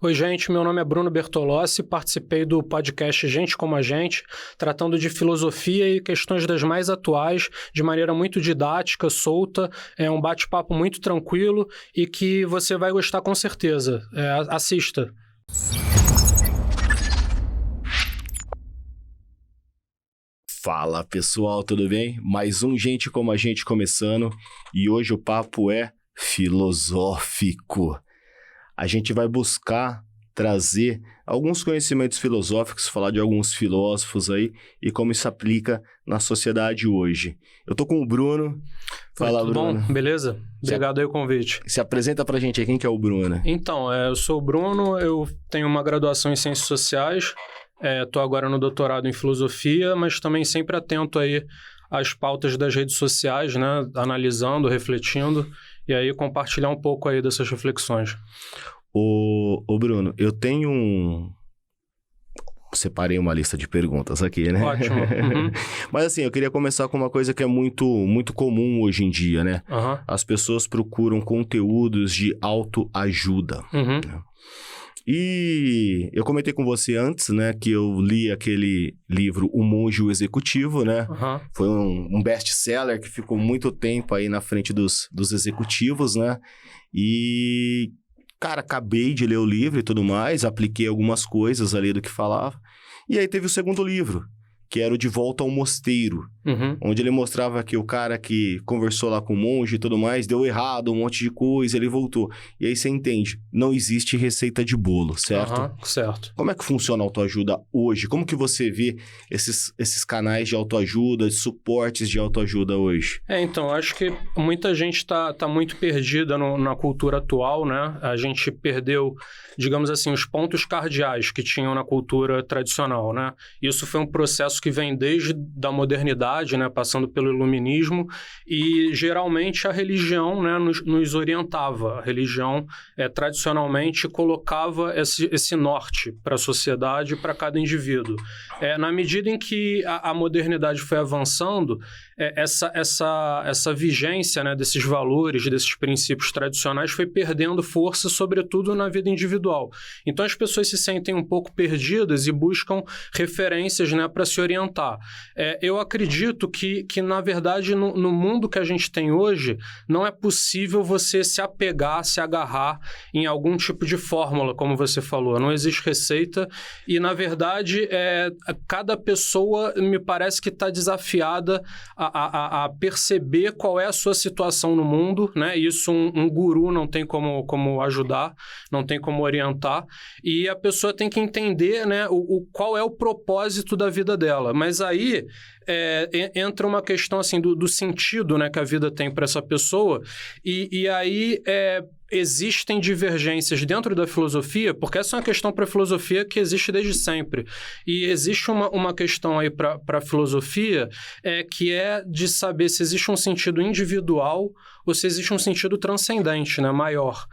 Oi, gente, meu nome é Bruno Bertolossi, participei do podcast Gente Como a Gente, tratando de filosofia e questões das mais atuais, de maneira muito didática, solta, é um bate-papo muito tranquilo e que você vai gostar com certeza. Assista. Fala pessoal, tudo bem? Mais um Gente Como a Gente começando e hoje o papo é filosófico. A gente vai buscar trazer alguns conhecimentos filosóficos, falar de alguns filósofos aí e como isso aplica na sociedade hoje. Eu tô com o Bruno. Fala, tudo Bruno. Bom? Beleza? Obrigado aí o convite. Se apresenta pra gente aí, quem que é o Bruno? Então, eu sou o Bruno, eu tenho uma graduação em Ciências Sociais, estou agora no doutorado em Filosofia, mas também sempre atento aí às pautas das redes sociais, né? Analisando, refletindo, e aí compartilhar um pouco aí dessas reflexões. Ô Bruno, eu tenho separei uma lista de perguntas aqui, né? Ótimo. Uhum. Mas assim, eu queria começar com uma coisa que é muito comum hoje em dia, né? Uhum. As pessoas procuram conteúdos de autoajuda. Uhum. Né? E eu comentei com você antes, né, que eu li aquele livro O Monge e o Executivo, né? Uhum. Foi um best-seller que ficou muito tempo aí na frente dos executivos, né? E, cara, acabei de ler o livro e tudo mais, apliquei algumas coisas ali do que falava. E aí teve o segundo livro, que era o De Volta ao Mosteiro, onde ele mostrava que o cara que conversou lá com o monge e tudo mais, deu errado, um monte de coisa, ele voltou. E aí você entende, não existe receita de bolo, certo? Certo. Como é que funciona a autoajuda hoje? Como que você vê esses canais de autoajuda, suportes de autoajuda hoje? Então, acho que muita gente tá muito perdida na cultura atual, né? A gente perdeu, digamos assim, os pontos cardeais que tinham na cultura tradicional, né? Isso foi um processo que vem desde a modernidade, né, passando pelo iluminismo, e geralmente a religião, né, nos orientava. A religião tradicionalmente colocava esse norte para a sociedade e para cada indivíduo. Na medida em que a modernidade foi avançando, essa vigência, né, desses valores, desses princípios tradicionais foi perdendo força, sobretudo na vida individual. Então as pessoas se sentem um pouco perdidas e buscam referências, né, para se orientar. Eu acredito que na verdade, no mundo que a gente tem hoje, não é possível você se apegar, se agarrar em algum tipo de fórmula, como você falou. Não existe receita e, na verdade, cada pessoa me parece que está desafiada a perceber qual é a sua situação no mundo, né? Isso um guru não tem como ajudar, não tem como orientar, e a pessoa tem que entender, né, qual é o propósito da vida dela. Mas aí entra uma questão assim, do sentido, né, que a vida tem para essa pessoa, e aí existem divergências dentro da filosofia, porque essa é uma questão para a filosofia que existe desde sempre. E existe uma questão aí para a filosofia que é de saber se existe um sentido individual ou se existe um sentido transcendente, né, maior.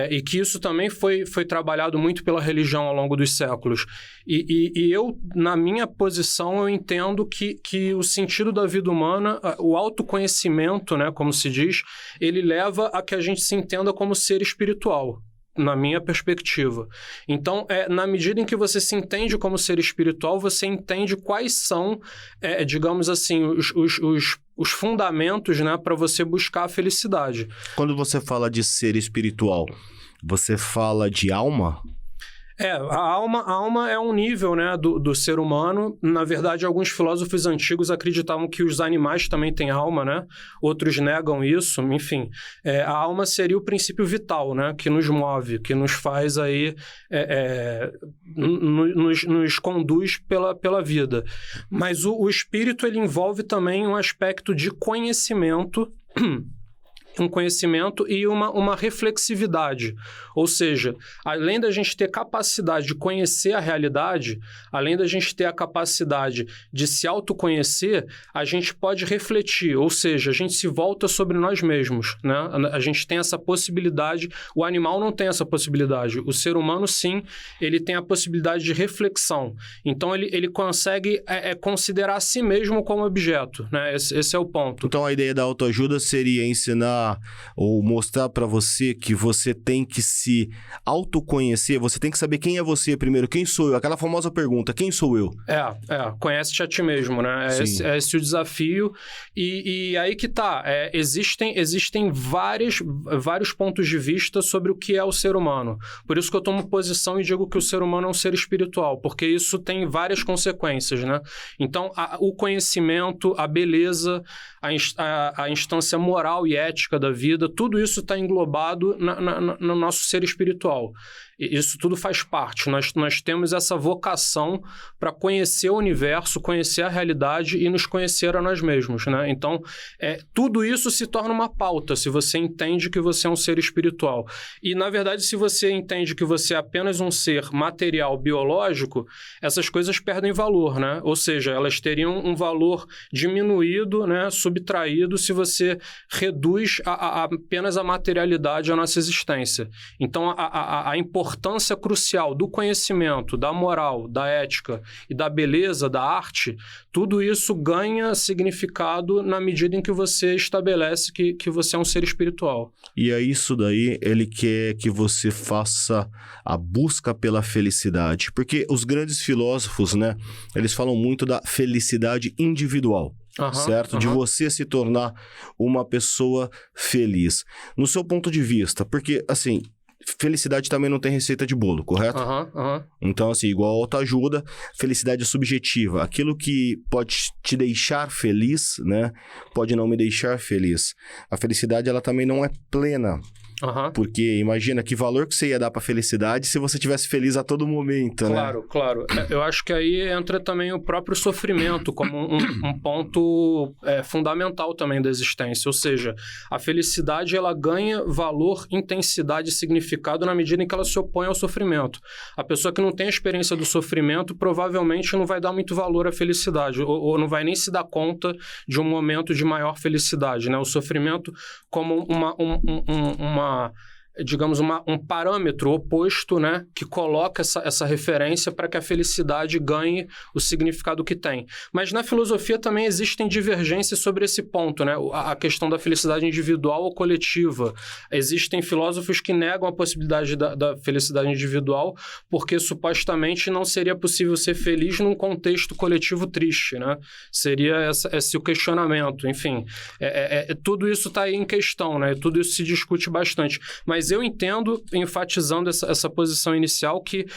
E que isso também foi trabalhado muito pela religião ao longo dos séculos. E eu, na minha posição, eu entendo que o sentido da vida humana, o autoconhecimento, né, como se diz, ele leva a que a gente se entenda como ser espiritual, na minha perspectiva. Então, na medida em que você se entende como ser espiritual, você entende quais são, digamos assim, os fundamentos, né, para você buscar a felicidade. Quando você fala de ser espiritual, você fala de alma? A alma é um nível, né, do ser humano. Na verdade, alguns filósofos antigos acreditavam que os animais também têm alma, né? Outros negam isso, enfim. A alma seria o princípio vital, né, que nos move, que nos faz aí, nos conduz pela vida. Mas o espírito, ele envolve também um aspecto de conhecimento, um conhecimento e uma reflexividade. Ou seja, além da gente ter capacidade de conhecer a realidade, além da gente ter a capacidade de se autoconhecer, a gente pode refletir, ou seja, a gente se volta sobre nós mesmos, né? A gente tem essa possibilidade, o animal não tem essa possibilidade, o ser humano sim, ele tem a possibilidade de reflexão. Então ele consegue considerar a si mesmo como objeto, né? Esse é o ponto. Então a ideia da autoajuda seria ensinar falar ou mostrar para você que você tem que se autoconhecer, você tem que saber quem é você primeiro, quem sou eu? Aquela famosa pergunta, quem sou eu? Conhece-te a ti mesmo, né? É esse o desafio. E aí que tá, existem vários pontos de vista sobre o que é o ser humano. Por isso que eu tomo posição e digo que o ser humano é um ser espiritual, porque isso tem várias consequências, né? Então, o conhecimento, a beleza, a instância moral e ética da vida, tudo isso está englobado no nosso ser espiritual. Isso tudo faz parte. Nós temos essa vocação para conhecer o universo, conhecer a realidade e nos conhecer a nós mesmos, né? Então, tudo isso se torna uma pauta, se você entende que você é um ser espiritual. E, na verdade, se você entende que você é apenas um ser material, biológico, essas coisas perdem valor, né? Ou seja, elas teriam um valor diminuído, né? Subtraído, se você reduz apenas a materialidade à nossa existência. Então, a importância crucial do conhecimento, da moral, da ética e da beleza, da arte, tudo isso ganha significado na medida em que você estabelece que você é um ser espiritual. E é isso daí, ele quer que você faça a busca pela felicidade. Porque os grandes filósofos, né, eles falam muito da felicidade individual. Certo? De você se tornar uma pessoa feliz. No seu ponto de vista, porque, assim, felicidade também não tem receita de bolo, correto? Então, assim, igual a autoajuda, felicidade é subjetiva. Aquilo que pode te deixar feliz, né, pode não me deixar feliz. A felicidade, ela também não é plena. Porque imagina que valor que você ia dar pra felicidade se você estivesse feliz a todo momento, né? Claro. Eu acho que aí entra também o próprio sofrimento como um ponto fundamental também da existência. Ou seja, a felicidade, ela ganha valor, intensidade e significado na medida em que ela se opõe ao sofrimento. A pessoa que não tem a experiência do sofrimento provavelmente não vai dar muito valor à felicidade ou não vai nem se dar conta de um momento de maior felicidade, né? O sofrimento como um parâmetro oposto, né, que coloca essa referência para que a felicidade ganhe o significado que tem. Mas na filosofia também existem divergências sobre esse ponto, né, a questão da felicidade individual ou coletiva. Existem filósofos que negam a possibilidade da felicidade individual porque supostamente não seria possível ser feliz num contexto coletivo triste, né? Seria esse o questionamento. Enfim, tudo isso está aí em questão, né? Tudo isso se discute bastante. Mas eu entendo, enfatizando essa posição inicial, que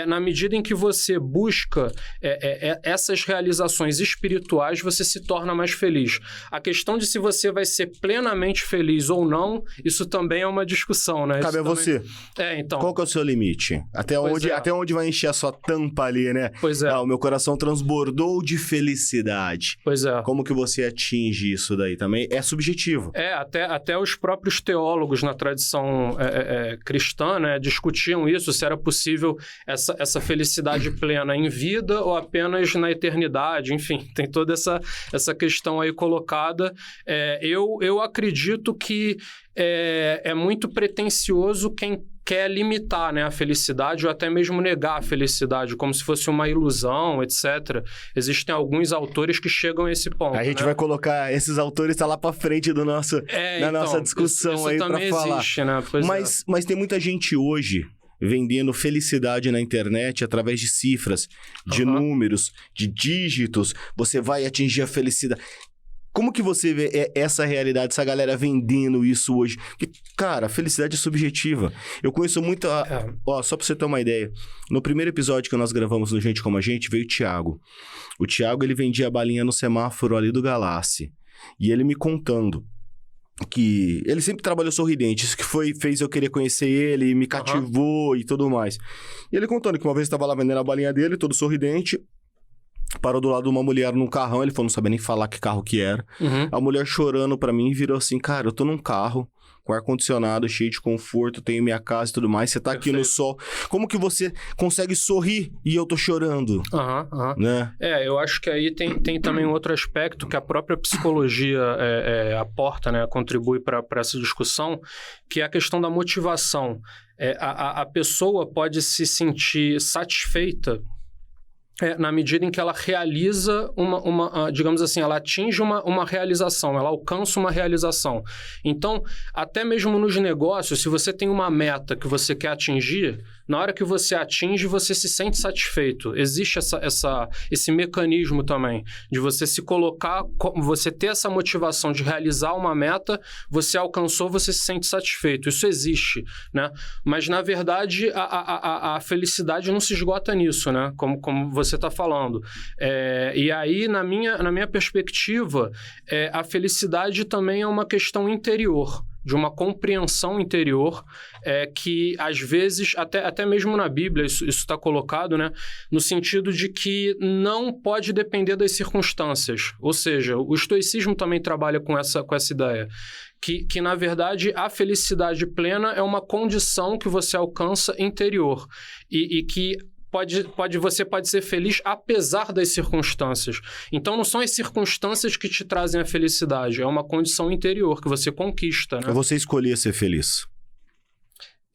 na medida em que você busca essas realizações espirituais, você se torna mais feliz. A questão de se você vai ser plenamente feliz ou não, isso também é uma discussão, né? Cabe a você. Então. Qual que é o seu limite? Até onde vai encher a sua tampa ali, né? Pois é. O meu coração transbordou de felicidade. Pois é. Como que você atinge isso daí também? É subjetivo. Até os próprios teólogos na tradição cristã, né, discutiam isso, se era possível essa felicidade plena em vida ou apenas na eternidade. Enfim, tem toda essa questão aí colocada. Eu acredito que é muito pretensioso quem quer limitar, né, a felicidade ou até mesmo negar a felicidade, como se fosse uma ilusão, etc. Existem alguns autores que chegam a esse ponto. A gente vai colocar esses autores lá para frente da nossa discussão isso aí para falar. Existe, né? Mas tem muita gente hoje vendendo felicidade na internet através de cifras, de números, de dígitos. Você vai atingir a felicidade. Como que você vê essa realidade, essa galera vendendo isso hoje? Porque, cara, a felicidade é subjetiva. Eu conheço muito... só pra você ter uma ideia. No primeiro episódio que nós gravamos no Gente Como a Gente, veio o Thiago. O Thiago, ele vendia a balinha no semáforo ali do Galassi. E ele me contando que ele sempre trabalhou sorridente. Isso que fez eu querer conhecer ele, me cativou e tudo mais. E ele contando que uma vez estava lá vendendo a balinha dele, todo sorridente... Parou do lado de uma mulher num carrão, ele falou, não sabia nem falar que carro que era. A mulher chorando pra mim virou assim, cara, eu tô num carro com ar-condicionado, cheio de conforto, tenho minha casa e tudo mais, você tá aqui no sol. Como que você consegue sorrir e eu tô chorando? Né? Eu acho que aí tem também um outro aspecto que a própria psicologia aporta, né, contribui para essa discussão, que é a questão da motivação. A pessoa pode se sentir satisfeita na medida em que ela realiza digamos assim, ela atinge uma realização, ela alcança uma realização. Então, até mesmo nos negócios, se você tem uma meta que você quer atingir, na hora que você atinge, você se sente satisfeito. Existe esse mecanismo também, de você se colocar, você ter essa motivação de realizar uma meta, você alcançou, você se sente satisfeito. Isso existe, né? Mas, na verdade, a felicidade não se esgota nisso, né? Como você está falando. E aí, na minha perspectiva, a felicidade também é uma questão interior, de uma compreensão interior, que às vezes, até mesmo na Bíblia, isso está colocado, né? No sentido de que não pode depender das circunstâncias. Ou seja, o estoicismo também trabalha com essa ideia. Que, na verdade, a felicidade plena é uma condição que você alcança interior. E que você pode ser feliz apesar das circunstâncias. Então, não são as circunstâncias que te trazem a felicidade, é uma condição interior que você conquista, né? É você escolher ser feliz.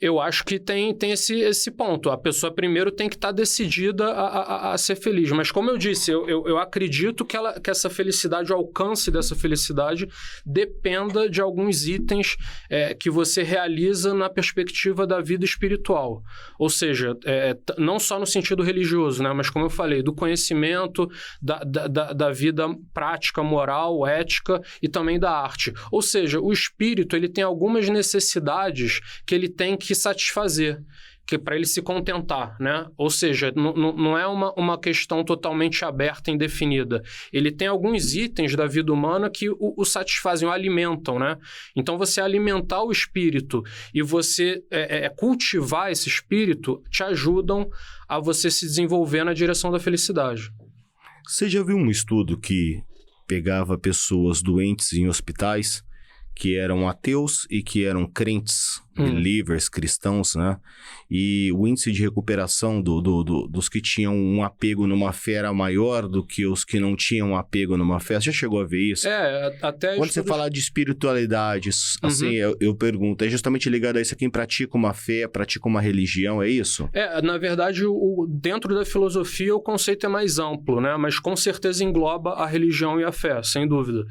Eu acho que tem esse ponto. A pessoa primeiro tem que estar decidida a ser feliz. Mas como eu disse, eu acredito que essa felicidade, o alcance dessa felicidade, dependa de alguns itens que você realiza na perspectiva da vida espiritual. Ou seja, não só no sentido religioso, né? Mas como eu falei, do conhecimento, da vida prática, moral, ética e também da arte. Ou seja, o espírito ele tem algumas necessidades que ele tem que satisfazer, que para ele se contentar, né? Ou seja, não é uma questão totalmente aberta e indefinida. Ele tem alguns itens da vida humana que o satisfazem, o alimentam, né? Então, você alimentar o espírito e você cultivar esse espírito te ajudam a você se desenvolver na direção da felicidade. Você já viu um estudo que pegava pessoas doentes em hospitais que eram ateus e que eram crentes, believers, cristãos, né? E o índice de recuperação dos que tinham um apego numa fé era maior do que os que não tinham um apego numa fé. Você já chegou a ver isso? Até... Quando você fala de espiritualidade, assim, eu pergunto, é justamente ligado a isso a quem pratica uma fé, pratica uma religião, é isso? Na verdade, dentro da filosofia, o conceito é mais amplo, né? Mas com certeza engloba a religião e a fé, sem dúvida.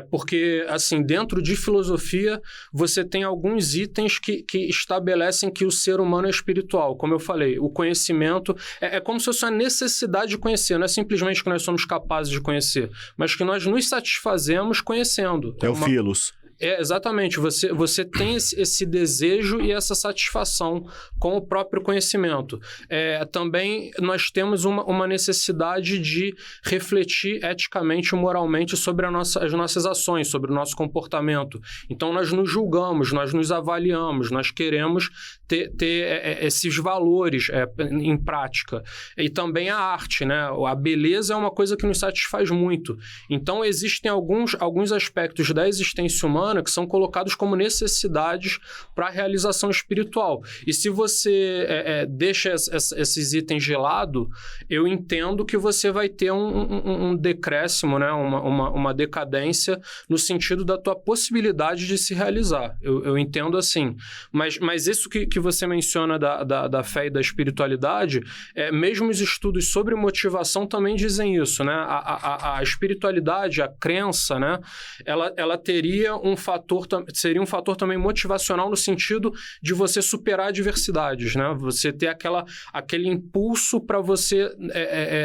Porque, assim, dentro de filosofia, você tem alguns itens que estabelecem que o ser humano é espiritual. Como eu falei, o conhecimento é como se fosse uma necessidade de conhecer, não é simplesmente que nós somos capazes de conhecer, mas que nós nos satisfazemos conhecendo. É o filos. Exatamente, você tem esse desejo e essa satisfação com o próprio conhecimento. Também nós temos uma necessidade de refletir eticamente e moralmente sobre as nossas ações, sobre o nosso comportamento. Então, nós nos julgamos, nós nos avaliamos, nós queremos ter esses valores em prática. E também a arte, né? A beleza é uma coisa que nos satisfaz muito. Então, existem alguns aspectos da existência humana que são colocados como necessidades para a realização espiritual. E se você deixa esses itens de lado, eu entendo que você vai ter um decréscimo, né? uma decadência no sentido da tua possibilidade de se realizar. Eu entendo assim. Mas isso que você menciona da fé e da espiritualidade, mesmo os estudos sobre motivação também dizem isso, né? A espiritualidade, a crença, né? Ela teria seria um fator também motivacional no sentido de você superar adversidades, né? Você ter aquele impulso para você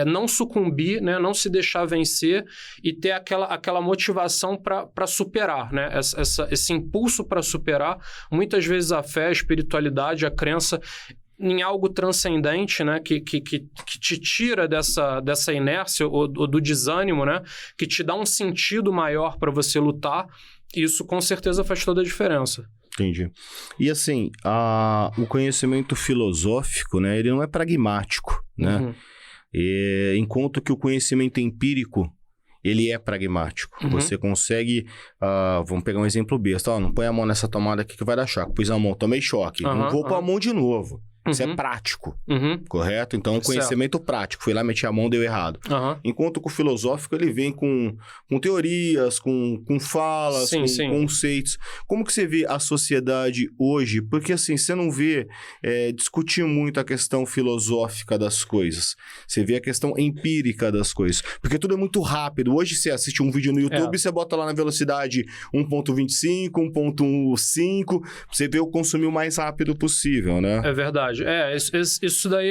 não sucumbir, né? Não se deixar vencer e ter aquela motivação para superar, né? Esse impulso para superar, muitas vezes a fé, a espiritualidade, a crença em algo transcendente, né? Que te tira dessa inércia ou do desânimo, né? Que te dá um sentido maior para você lutar. Isso com certeza faz toda a diferença. Entendi. E assim, o conhecimento filosófico, né? Ele não é pragmático, né? Enquanto que o conhecimento empírico, ele é pragmático. Você consegue... vamos pegar um exemplo besta. Não põe a mão nessa tomada aqui que vai dar choque. Pus a mão, tomei choque. Não vou pôr a mão de novo. Isso é prático, Uhum. correto? Então, conhecimento prático. Fui lá, meti a mão, deu errado. Uhum. Enquanto que o filosófico, ele vem com teorias, com falas, Sim, com sim. conceitos. Como que você vê a sociedade hoje? Porque, assim, você não vê discutir muito a questão filosófica das coisas. Você vê a questão empírica das coisas. Porque tudo é muito rápido. Hoje, você assiste um vídeo no YouTube, você bota lá na velocidade 1.25, 1.15, você vê o consumir o mais rápido possível, né? É verdade. Isso daí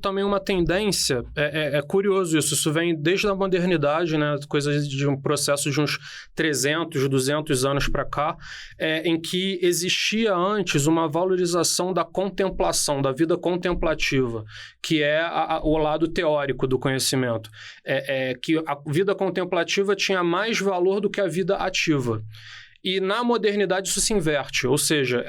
também uma tendência, é curioso isso, isso vem desde a modernidade, né, coisas de um processo de uns 300, 200 anos para cá, em que existia antes uma valorização da contemplação, da vida contemplativa, que é o lado teórico do conhecimento, que a vida contemplativa tinha mais valor do que a vida ativa. E na modernidade isso se inverte, ou seja,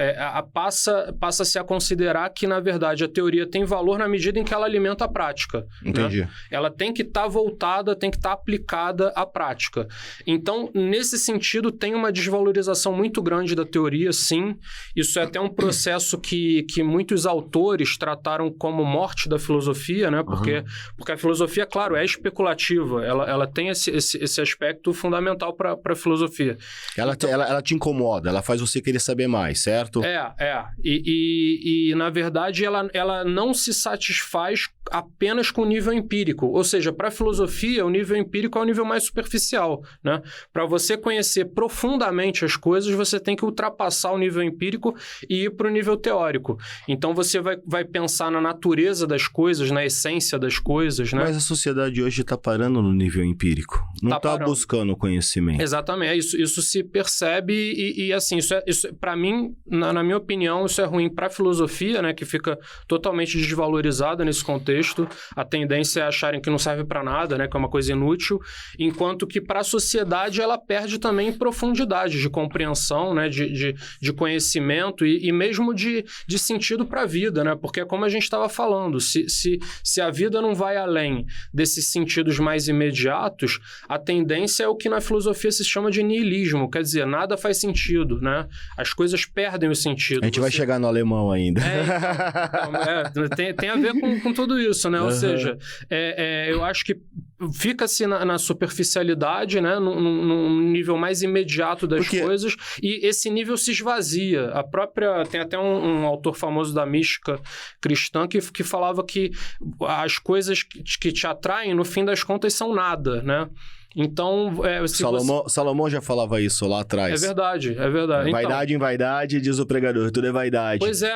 passa-se a considerar que, na verdade, a teoria tem valor na medida em que ela alimenta a prática. Entendi. Né? Ela tem que estar voltada, tem que estar aplicada à prática. Então, nesse sentido, tem uma desvalorização muito grande da teoria, sim. Isso é até um processo que muitos autores trataram como morte da filosofia, né? Porque a filosofia, claro, é especulativa. Ela tem esse aspecto fundamental para a filosofia. Ela te incomoda, ela faz você querer saber mais, certo? E na verdade, ela não se satisfaz apenas com o nível empírico. Ou seja, para a filosofia, o nível empírico é o nível mais superficial, né? Para você conhecer profundamente as coisas, você tem que ultrapassar o nível empírico e ir para o nível teórico. Então, você vai pensar na natureza das coisas, na essência das coisas, né? Mas a sociedade hoje está parando no nível empírico. Não está buscando conhecimento. Exatamente. Isso se percebe e assim, isso para mim, na minha opinião, isso é ruim para a filosofia, né? Que fica totalmente desvalorizada nesse contexto. A tendência é acharem que não serve para nada, né? Que é uma coisa inútil. Enquanto que para a sociedade ela perde também profundidade de compreensão, né? De conhecimento e mesmo de sentido para a vida, né? Porque é como a gente estava falando, se a vida não vai além desses sentidos mais imediatos, a tendência é o que na filosofia se chama de niilismo, quer dizer, nada faz sentido, né? As coisas perdem o sentido. A gente vai chegar no alemão ainda. Tem a ver com tudo isso, né? Ou seja, eu acho que fica-se na superficialidade, né? Num nível mais imediato das coisas, e esse nível se esvazia. Tem até um autor famoso da mística cristã que falava que as coisas que te atraem, no fim das contas, são nada, né? Então, Salomão já falava isso lá atrás. É verdade. Vaidade em vaidade, diz o pregador, tudo é vaidade. Pois é,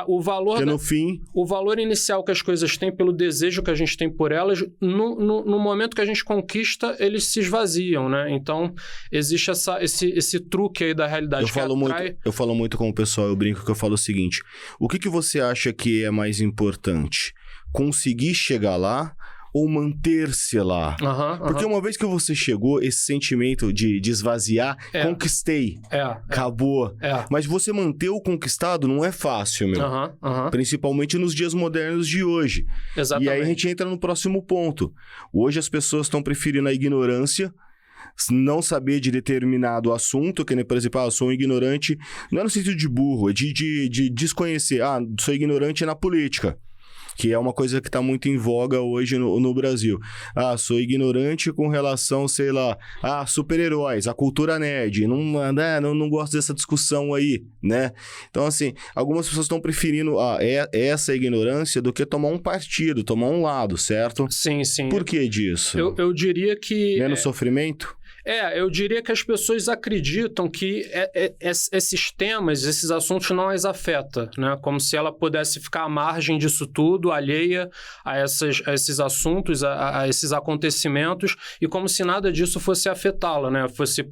o valor... Porque no fim... O valor inicial que as coisas têm pelo desejo que a gente tem por elas, no momento que a gente conquista, eles se esvaziam, né? Então, existe esse truque aí da realidade Eu falo muito com o pessoal, eu brinco que eu falo o seguinte, o que você acha que é mais importante? Conseguir chegar lá ou manter-se lá? Porque uma vez que você chegou, esse sentimento de esvaziar, conquistei, acabou. Mas você manter o conquistado não é fácil, meu. Principalmente nos dias modernos de hoje. Exatamente. E aí a gente entra no próximo ponto. Hoje as pessoas estão preferindo a ignorância, não saber de determinado assunto, que nem, por exemplo, eu sou um ignorante, não é no sentido de burro, é de desconhecer. Sou ignorante na política, que é uma coisa que está muito em voga hoje no Brasil. Sou ignorante com relação, sei lá, a super-heróis, a cultura nerd. Não gosto dessa discussão aí, né? Então, assim, algumas pessoas estão preferindo essa ignorância do que tomar um partido, tomar um lado, certo? Sim. Por que disso? Eu diria que... Menos sofrimento? Eu diria que as pessoas acreditam que esses temas, esses assuntos não as afetam, né? Como se ela pudesse ficar à margem disso tudo, alheia a esses assuntos, a esses acontecimentos, e como se nada disso fosse afetá-la, né? Fosse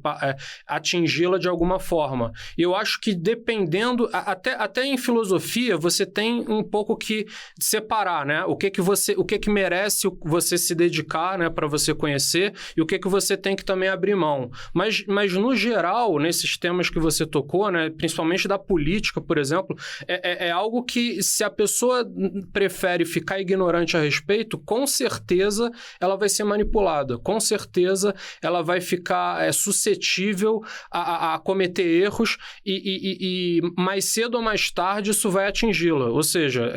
atingi-la de alguma forma. E eu acho que dependendo, até em filosofia, você tem um pouco que separar, né? O que merece você se dedicar, né? Para você conhecer, e o que você tem que também abrir abrir mão. Mas no geral, nesses temas que você tocou, né, principalmente da política, por exemplo, é algo que, se a pessoa prefere ficar ignorante a respeito, com certeza ela vai ser manipulada. Com certeza ela vai ficar suscetível a cometer erros e mais cedo ou mais tarde isso vai atingi-la. Ou seja,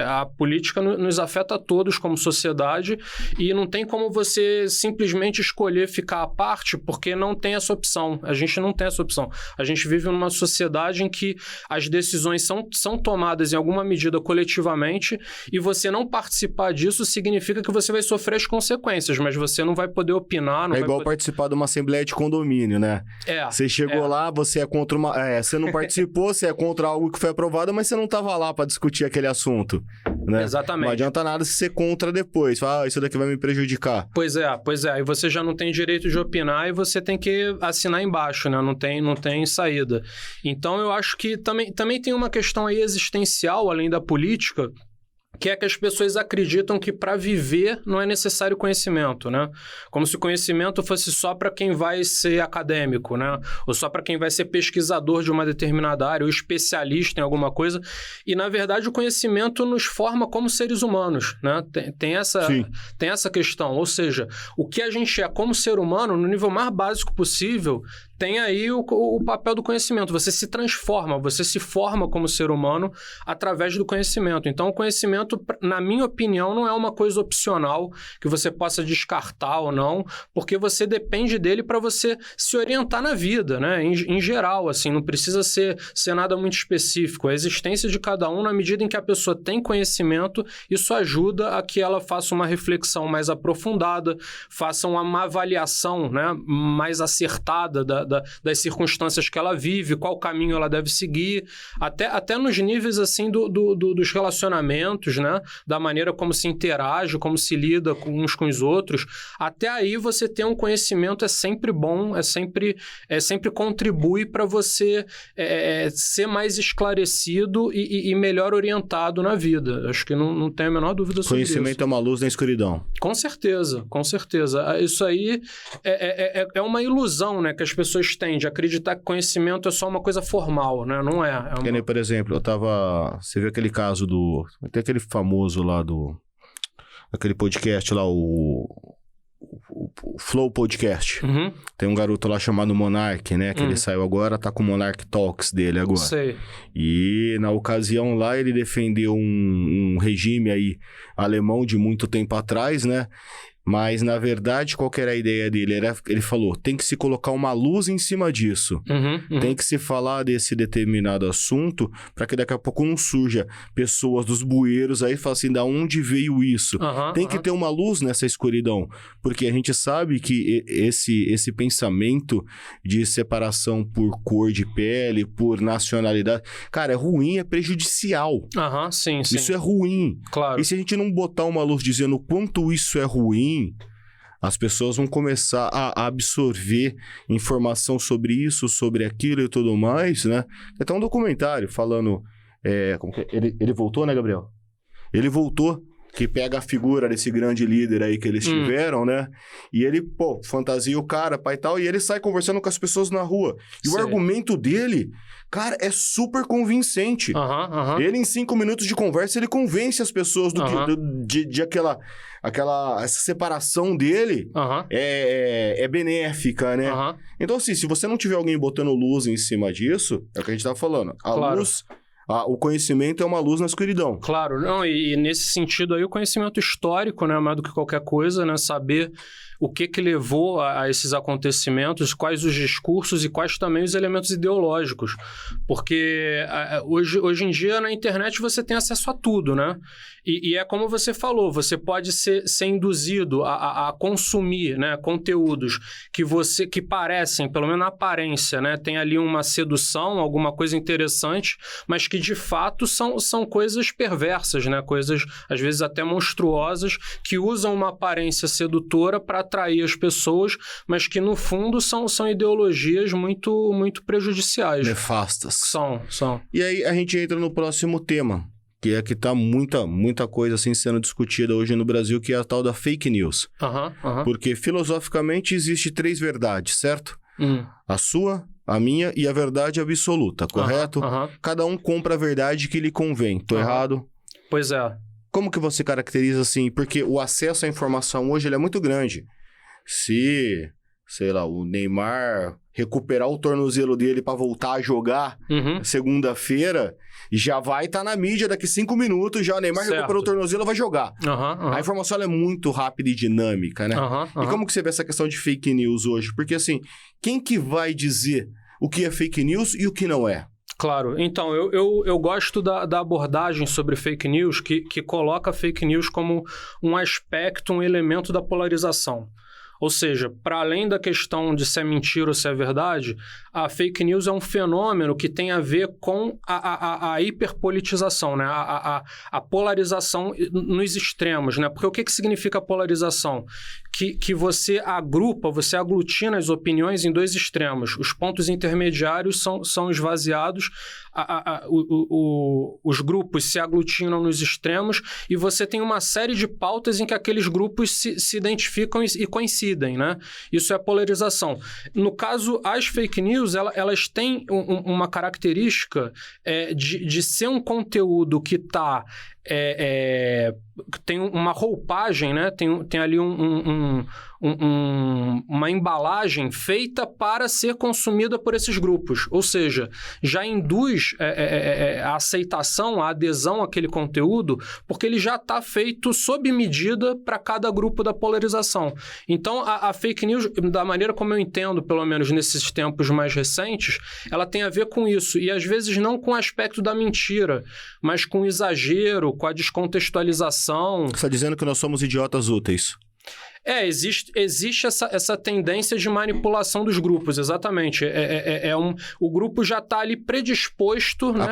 a política nos afeta a todos como sociedade e não tem como você simplesmente escolher ficar à parte, porque não tem essa opção. A gente não tem essa opção. A gente vive numa sociedade em que as decisões são tomadas em alguma medida coletivamente e você não participar disso significa que você vai sofrer as consequências, mas você não vai poder opinar. Não é vai igual participar de uma assembleia de condomínio, né? Você chegou lá, você é contra uma... você não participou, você é contra algo que foi aprovado, mas você não estava lá para discutir aquele assunto, né? Exatamente. Não adianta nada se ser contra depois. Fala, isso daqui vai me prejudicar. Pois é. Aí você já não tem direito de opinar e você tem que assinar embaixo, né? Não tem saída. Então, eu acho que também tem uma questão aí existencial, além da política, que é que as pessoas acreditam que para viver não é necessário conhecimento, né? Como se o conhecimento fosse só para quem vai ser acadêmico, né? Ou só para quem vai ser pesquisador de uma determinada área ou especialista em alguma coisa. E, na verdade, o conhecimento nos forma como seres humanos, né? Tem essa questão. Ou seja, o que a gente é como ser humano, no nível mais básico possível, tem aí o papel do conhecimento. Você se transforma, você se forma como ser humano através do conhecimento. Então, o conhecimento, na minha opinião, não é uma coisa opcional que você possa descartar ou não, porque você depende dele para você se orientar na vida, né? Em geral, assim, não precisa ser nada muito específico. A existência de cada um, na medida em que a pessoa tem conhecimento, isso ajuda a que ela faça uma reflexão mais aprofundada, faça uma avaliação, né, mais acertada das circunstâncias que ela vive, qual caminho ela deve seguir, até nos níveis assim dos relacionamentos, né? Da maneira como se interage, como se lida uns com os outros. Até aí você ter um conhecimento é sempre bom, sempre contribui para você ser mais esclarecido e melhor orientado na vida. Acho que não tem a menor dúvida sobre isso. Conhecimento é uma luz na escuridão. Com certeza. Isso aí é uma ilusão, né, que as pessoas têm de acreditar que conhecimento é só uma coisa formal, né? Não é. Por exemplo, você viu aquele caso tem aquele famoso lá aquele podcast lá, o Flow Podcast. Uhum. Tem um garoto lá chamado Monark, né? Que ele saiu agora, tá com o Monark Talks dele agora. Sei. E na ocasião lá ele defendeu um regime aí alemão de muito tempo atrás, né? Mas, na verdade, qual que era a ideia dele? Ele falou, tem que se colocar uma luz em cima disso. Tem que se falar desse determinado assunto para que daqui a pouco não surja pessoas dos bueiros aí e falem assim, da onde veio isso? Tem que ter uma luz nessa escuridão. Porque a gente sabe que esse pensamento de separação por cor de pele, por nacionalidade, cara, é ruim, é prejudicial. Sim. Isso é ruim. Claro. E se a gente não botar uma luz dizendo o quanto isso é ruim, as pessoas vão começar a absorver informação sobre isso, sobre aquilo e tudo mais, né? Tem até um documentário falando... Ele voltou, né, Gabriel? Ele voltou, que pega a figura desse grande líder aí que eles tiveram, né? E ele, fantasia o cara, pai e tal, e ele sai conversando com as pessoas na rua. E o argumento dele, cara, é super convincente. Ele, em 5 minutos de conversa, ele convence as pessoas de essa separação dele é benéfica, né? Então, assim, se você não tiver alguém botando luz em cima disso, é o que a gente tá falando. Luz... o conhecimento é uma luz na escuridão. Claro, não, e nesse sentido aí o conhecimento histórico, né, mais do que qualquer coisa, né, saber o que levou a esses acontecimentos, quais os discursos e quais também os elementos ideológicos. Porque hoje em dia na internet você tem acesso a tudo, né? E é como você falou, você pode ser induzido a consumir, né, conteúdos que parecem, pelo menos na aparência, né, tem ali uma sedução, alguma coisa interessante, mas que de fato são coisas perversas, né, coisas às vezes até monstruosas, que usam uma aparência sedutora para atrair as pessoas, mas que no fundo são ideologias muito, muito prejudiciais. Nefastas. São. E aí a gente entra no próximo tema, que é que tá muita coisa assim sendo discutida hoje no Brasil, que é a tal da fake news. Porque filosoficamente existe 3 verdades, certo? A sua, a minha e a verdade absoluta, correto? Cada um compra a verdade que lhe convém. Tô errado? Pois é. Como que você caracteriza assim? Porque o acesso à informação hoje ele é muito grande. Se, sei lá, o Neymar recuperar o tornozelo dele para voltar a jogar segunda-feira, já vai estar na mídia daqui 5 minutos, já o Neymar recuperou o tornozelo, vai jogar. A informação ela é muito rápida e dinâmica, né? E como que você vê essa questão de fake news hoje? Porque assim, quem que vai dizer o que é fake news e o que não é? Claro. Então, eu gosto da abordagem sobre fake news que coloca fake news como um aspecto, um elemento da polarização. Ou seja, para além da questão de se é mentira ou se é verdade, a fake news é um fenômeno que tem a ver com a hiperpolitização, né? A polarização nos extremos, né? Porque o que significa polarização? Que você agrupa, você aglutina as opiniões em 2 extremos. Os pontos intermediários são esvaziados, os grupos se aglutinam nos extremos e você tem uma série de pautas em que aqueles grupos se identificam e coincidem, né? Isso é polarização. No caso, as fake news, elas têm uma característica de ser um conteúdo que está... tem uma roupagem, né? Tem ali uma embalagem feita para ser consumida por esses grupos. Ou seja, já induz a aceitação, a adesão àquele conteúdo, porque ele já está feito sob medida para cada grupo da polarização. Então, a fake news, da maneira como eu entendo, pelo menos nesses tempos mais recentes, ela tem a ver com isso. E às vezes não com o aspecto da mentira, mas com o exagero, com a descontextualização. Você está dizendo que nós somos idiotas úteis. Existe essa tendência de manipulação dos grupos, exatamente. O grupo já está ali predisposto, né,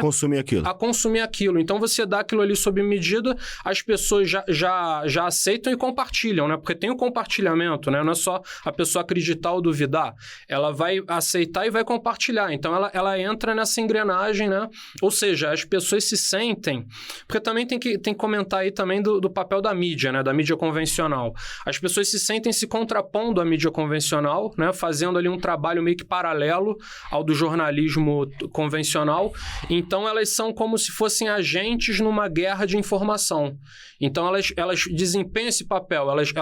a consumir aquilo. Então, você dá aquilo ali sob medida, as pessoas já aceitam e compartilham, né? Porque tem o compartilhamento, né? Não é só a pessoa acreditar ou duvidar. Ela vai aceitar e vai compartilhar. Então, ela entra nessa engrenagem, né? Ou seja, as pessoas se sentem... Porque também tem que comentar aí também do papel da mídia, né? Da mídia convencional. As pessoas se sentem se contrapondo à mídia convencional, né? Fazendo ali um trabalho meio que paralelo ao do jornalismo convencional. Então, elas são como se fossem agentes numa guerra de informação. Então, elas desempenham esse papel, elas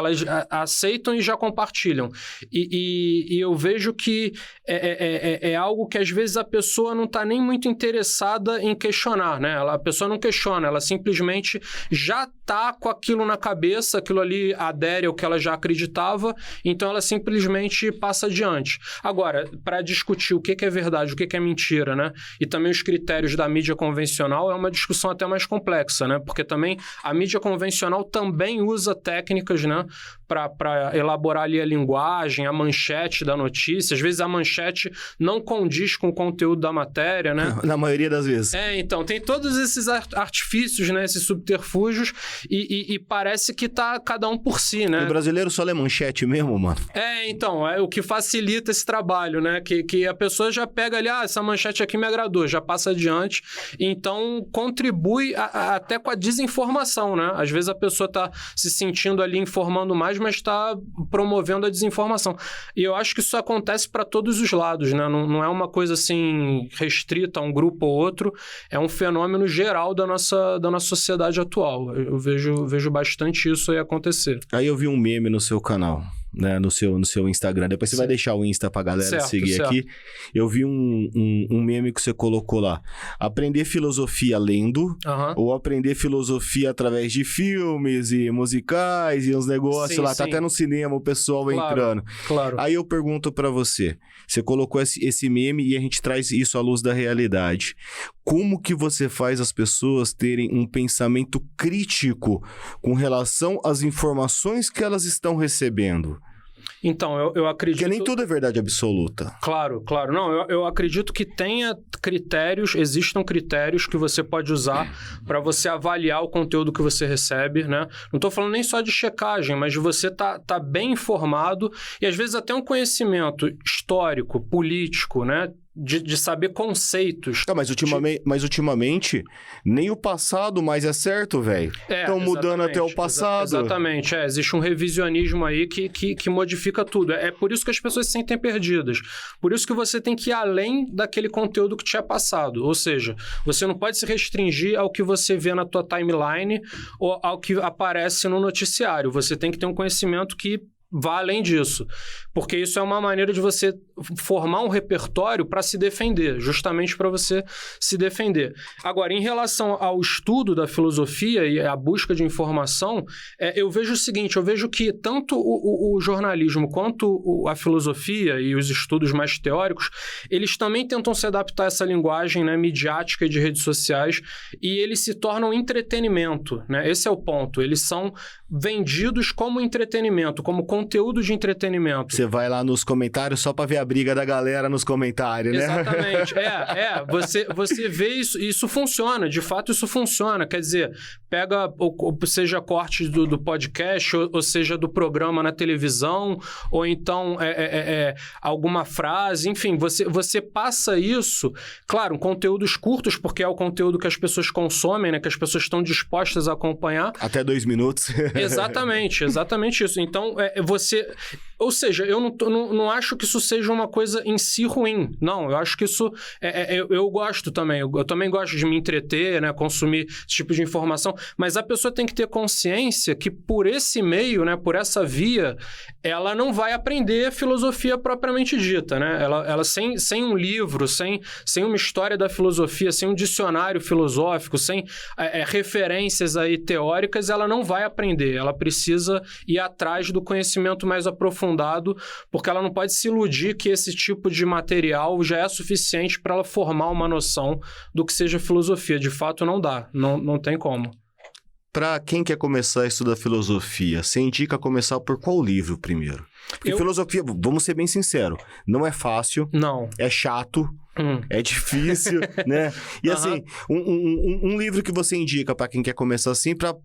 aceitam e já compartilham. E eu vejo que é algo que, às vezes, a pessoa não está nem muito interessada em questionar, né? A pessoa não questiona, ela simplesmente já está com aquilo na cabeça, aquilo ali adere ao que ela já acreditava, então ela simplesmente passa adiante. Agora, para discutir o que é verdade, o que é mentira, né? E também os critérios da mídia convencional é uma discussão até mais complexa, né? Porque também a mídia convencional também usa técnicas, né? Para elaborar ali a linguagem, a manchete da notícia. Às vezes a manchete não condiz com o conteúdo da matéria, né? Na maioria das vezes. Então, tem todos esses artifícios, né? Esses subterfúgios e parece que tá cada um por si, né? O brasileiro só lê manchete mesmo, mano? Então, é o que facilita esse trabalho, né? Que a pessoa já pega ali, essa manchete aqui me agradou, já passa adiante. Então, contribui até com a desinformação, né? Às vezes a pessoa tá se sentindo ali informando mais, mas está promovendo a desinformação. E eu acho que isso acontece para todos os lados, né? Não é uma coisa assim restrita a um grupo ou outro, é um fenômeno geral da nossa sociedade atual. Eu vejo bastante isso aí acontecer. Aí eu vi um meme no seu canal, né, no seu Instagram. Depois você vai deixar o Insta pra galera seguir aqui. Eu vi um meme que você colocou lá. Aprender filosofia lendo, ou aprender filosofia através de filmes e musicais e uns negócios lá. Tá até no cinema o pessoal entrando. Claro. Aí eu pergunto pra você. Você colocou esse meme e a gente traz isso à luz da realidade. Como que você faz as pessoas terem um pensamento crítico com relação às informações que elas estão recebendo? Então, eu acredito... Porque nem tudo é verdade absoluta. Claro. Não, eu acredito que tenha critérios, existam critérios que você pode usar para você avaliar o conteúdo que você recebe, né? Não estou falando nem só de checagem, mas de você tá bem informado e, às vezes, até um conhecimento histórico, político, né? de saber conceitos. Tá, mas ultimamente, nem o passado mais é certo, velho. Estão mudando até o passado. Exatamente, existe um revisionismo aí que modifica tudo. É por isso que as pessoas se sentem perdidas. Por isso que você tem que ir além daquele conteúdo que te é passado. Ou seja, você não pode se restringir ao que você vê na tua timeline ou ao que aparece no noticiário. Você tem que ter um conhecimento que vá além disso, porque isso é uma maneira de você formar um repertório para se defender, justamente para você se defender. Agora, em relação ao estudo da filosofia e a busca de informação, eu vejo o seguinte, eu vejo que tanto o jornalismo quanto a filosofia e os estudos mais teóricos, eles também tentam se adaptar a essa linguagem, né, midiática e de redes sociais, e eles se tornam entretenimento, né? Esse é o ponto, eles são vendidos como entretenimento, como conteúdo de entretenimento. Você vai lá nos comentários só para ver a briga da galera nos comentários, né? Exatamente. Você vê isso, isso funciona, de fato isso funciona. Quer dizer, pega, seja corte do podcast, ou seja do programa na televisão, ou então alguma frase, enfim, você passa isso, claro, conteúdos curtos, porque é o conteúdo que as pessoas consomem, né? Que as pessoas estão dispostas a acompanhar. Até 2 minutos. Exatamente isso. Então, ou seja, eu não acho que isso seja uma coisa em si ruim. Não, eu acho que isso... eu gosto também. Eu também gosto de me entreter, né? Consumir esse tipo de informação. Mas a pessoa tem que ter consciência que por esse meio, né? Por essa via, ela não vai aprender filosofia propriamente dita, né? Ela sem um livro, sem uma história da filosofia, sem um dicionário filosófico, sem referências aí teóricas, ela não vai aprender. Ela precisa ir atrás do conhecimento mais aprofundado, porque ela não pode se iludir que esse tipo de material já é suficiente para ela formar uma noção do que seja filosofia. De fato, não dá. Não tem como. Para quem quer começar a estudar filosofia, você indica começar por qual livro primeiro? Porque filosofia, vamos ser bem sinceros, não é fácil. Não. É chato. É difícil, né? E assim, um livro que você indica para quem quer começar assim, para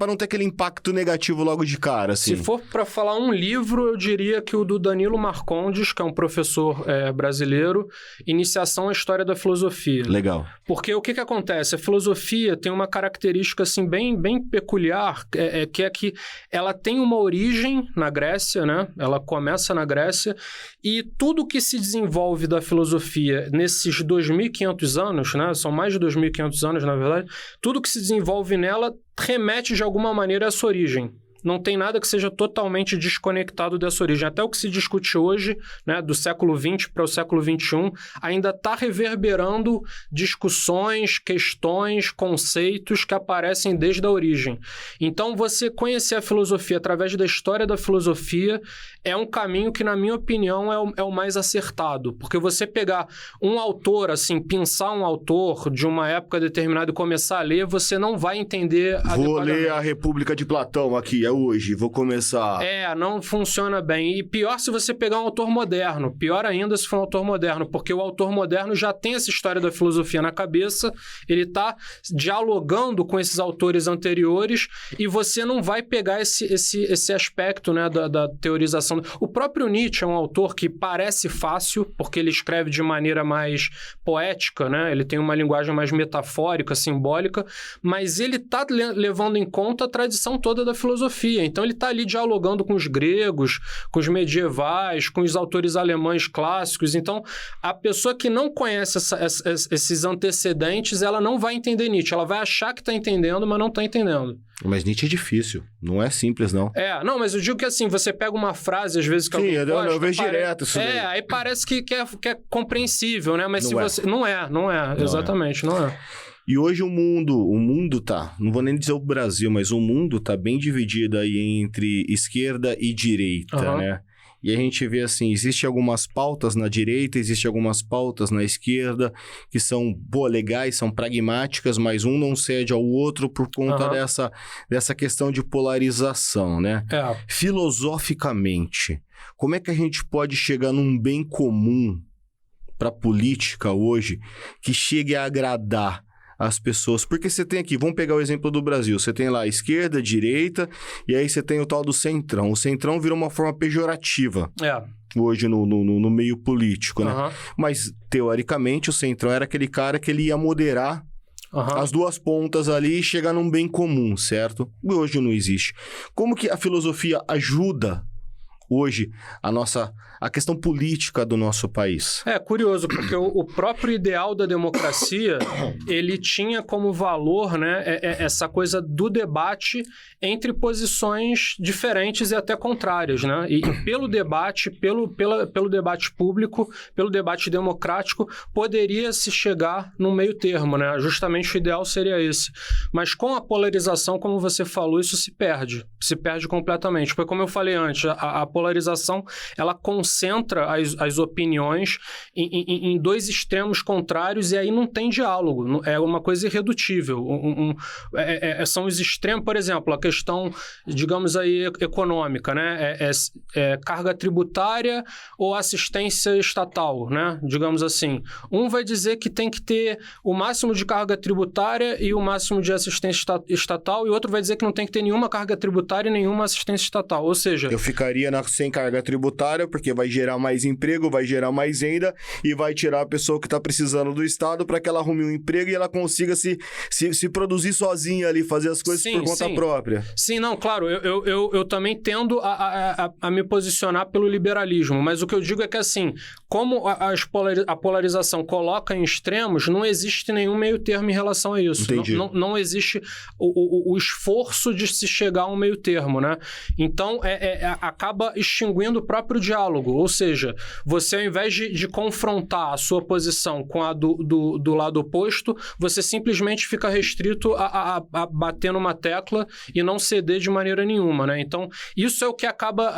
não ter aquele impacto negativo logo de cara, assim. Se for para falar um livro, eu diria que o do Danilo Marcondes, que é um professor brasileiro, Iniciação à História da Filosofia. Legal. Porque o que acontece? A filosofia tem uma característica, assim, bem peculiar, que é que ela tem uma origem na Grécia, né? Ela começa na Grécia, e tudo que se desenvolve da filosofia nesses 2.500 anos, né? São mais de 2.500 anos, na verdade, tudo que se desenvolve nela remete de alguma maneira a essa origem. Não tem nada que seja totalmente desconectado dessa origem. Até o que se discute hoje, né, do século XX para o século XXI, ainda está reverberando discussões, questões, conceitos que aparecem desde a origem. Então, você conhecer a filosofia através da história da filosofia é um caminho que, na minha opinião, é o mais acertado. Porque você pegar um autor, assim, pensar um autor de uma época determinada e começar a ler, você não vai entender adequadamente. Vou ler a República de Platão aqui, hoje, vou começar... não funciona bem. E pior se você pegar um autor moderno. Pior ainda se for um autor moderno, porque o autor moderno já tem essa história da filosofia na cabeça, ele está dialogando com esses autores anteriores e você não vai pegar esse aspecto, né, da teorização. O próprio Nietzsche é um autor que parece fácil, porque ele escreve de maneira mais poética, né? Ele tem uma linguagem mais metafórica, simbólica, mas ele está levando em conta a tradição toda da filosofia. Então, ele está ali dialogando com os gregos, com os medievais, com os autores alemães clássicos. Então, a pessoa que não conhece esses antecedentes, ela não vai entender Nietzsche. Ela vai achar que está entendendo, mas não está entendendo. Mas Nietzsche é difícil. Não é simples, não. Não, mas eu digo que assim, você pega uma frase, às vezes, que alguém gosta... eu vejo direto isso daí. Aí parece que é compreensível, né? Mas não se você... Não é. Exatamente, não é. E hoje o mundo tá, não vou nem dizer o Brasil, mas o mundo tá bem dividido aí entre esquerda e direita, né? E a gente vê assim, existem algumas pautas na direita, existem algumas pautas na esquerda, que são legais, são pragmáticas, mas um não cede ao outro por conta dessa questão de polarização, né? Filosoficamente, como é que a gente pode chegar num bem comum para a política hoje que chegue a agradar as pessoas? Porque você tem aqui, vamos pegar o exemplo do Brasil, você tem lá esquerda, direita, e aí você tem o tal do centrão. O centrão virou uma forma pejorativa. hoje no meio político, né? Uhum. Mas, teoricamente, o Centrão era aquele cara que ele ia moderar as duas pontas ali e chegar num bem comum, certo? E hoje não existe. Como que a filosofia ajuda hoje a questão política do nosso país? É curioso, porque o próprio ideal da democracia, ele tinha como valor, né, essa coisa do debate entre posições diferentes e até contrárias, né? E pelo debate, pelo debate público, pelo debate democrático, poderia se chegar num meio termo, né? Justamente o ideal seria esse. Mas com a polarização, como você falou, isso se perde completamente. Porque como eu falei antes, a polarização, ela concentra as opiniões em dois extremos contrários e aí não tem diálogo. É uma coisa irredutível. São os extremos, por exemplo, a questão, digamos aí, econômica, né? Carga tributária ou assistência estatal, né? Digamos assim. Um vai dizer que tem que ter o máximo de carga tributária e o máximo de assistência estatal, e outro vai dizer que não tem que ter nenhuma carga tributária e nenhuma assistência estatal. Ou seja... Eu ficaria sem carga tributária, porque vai gerar mais emprego, vai gerar mais renda e vai tirar a pessoa que está precisando do Estado para que ela arrume um emprego e ela consiga se produzir sozinha ali, fazer as coisas por conta própria. Sim, não, claro, eu também tendo a me posicionar pelo liberalismo, mas o que eu digo é que, assim, como a polarização coloca em extremos, não existe nenhum meio termo em relação a isso. Entendi. Não existe o esforço de se chegar a um meio termo, né? Então, acaba extinguindo o próprio diálogo, ou seja, você ao invés de confrontar a sua posição com a do lado oposto, você simplesmente fica restrito a bater numa tecla e não ceder de maneira nenhuma, né? Então, isso é o que acaba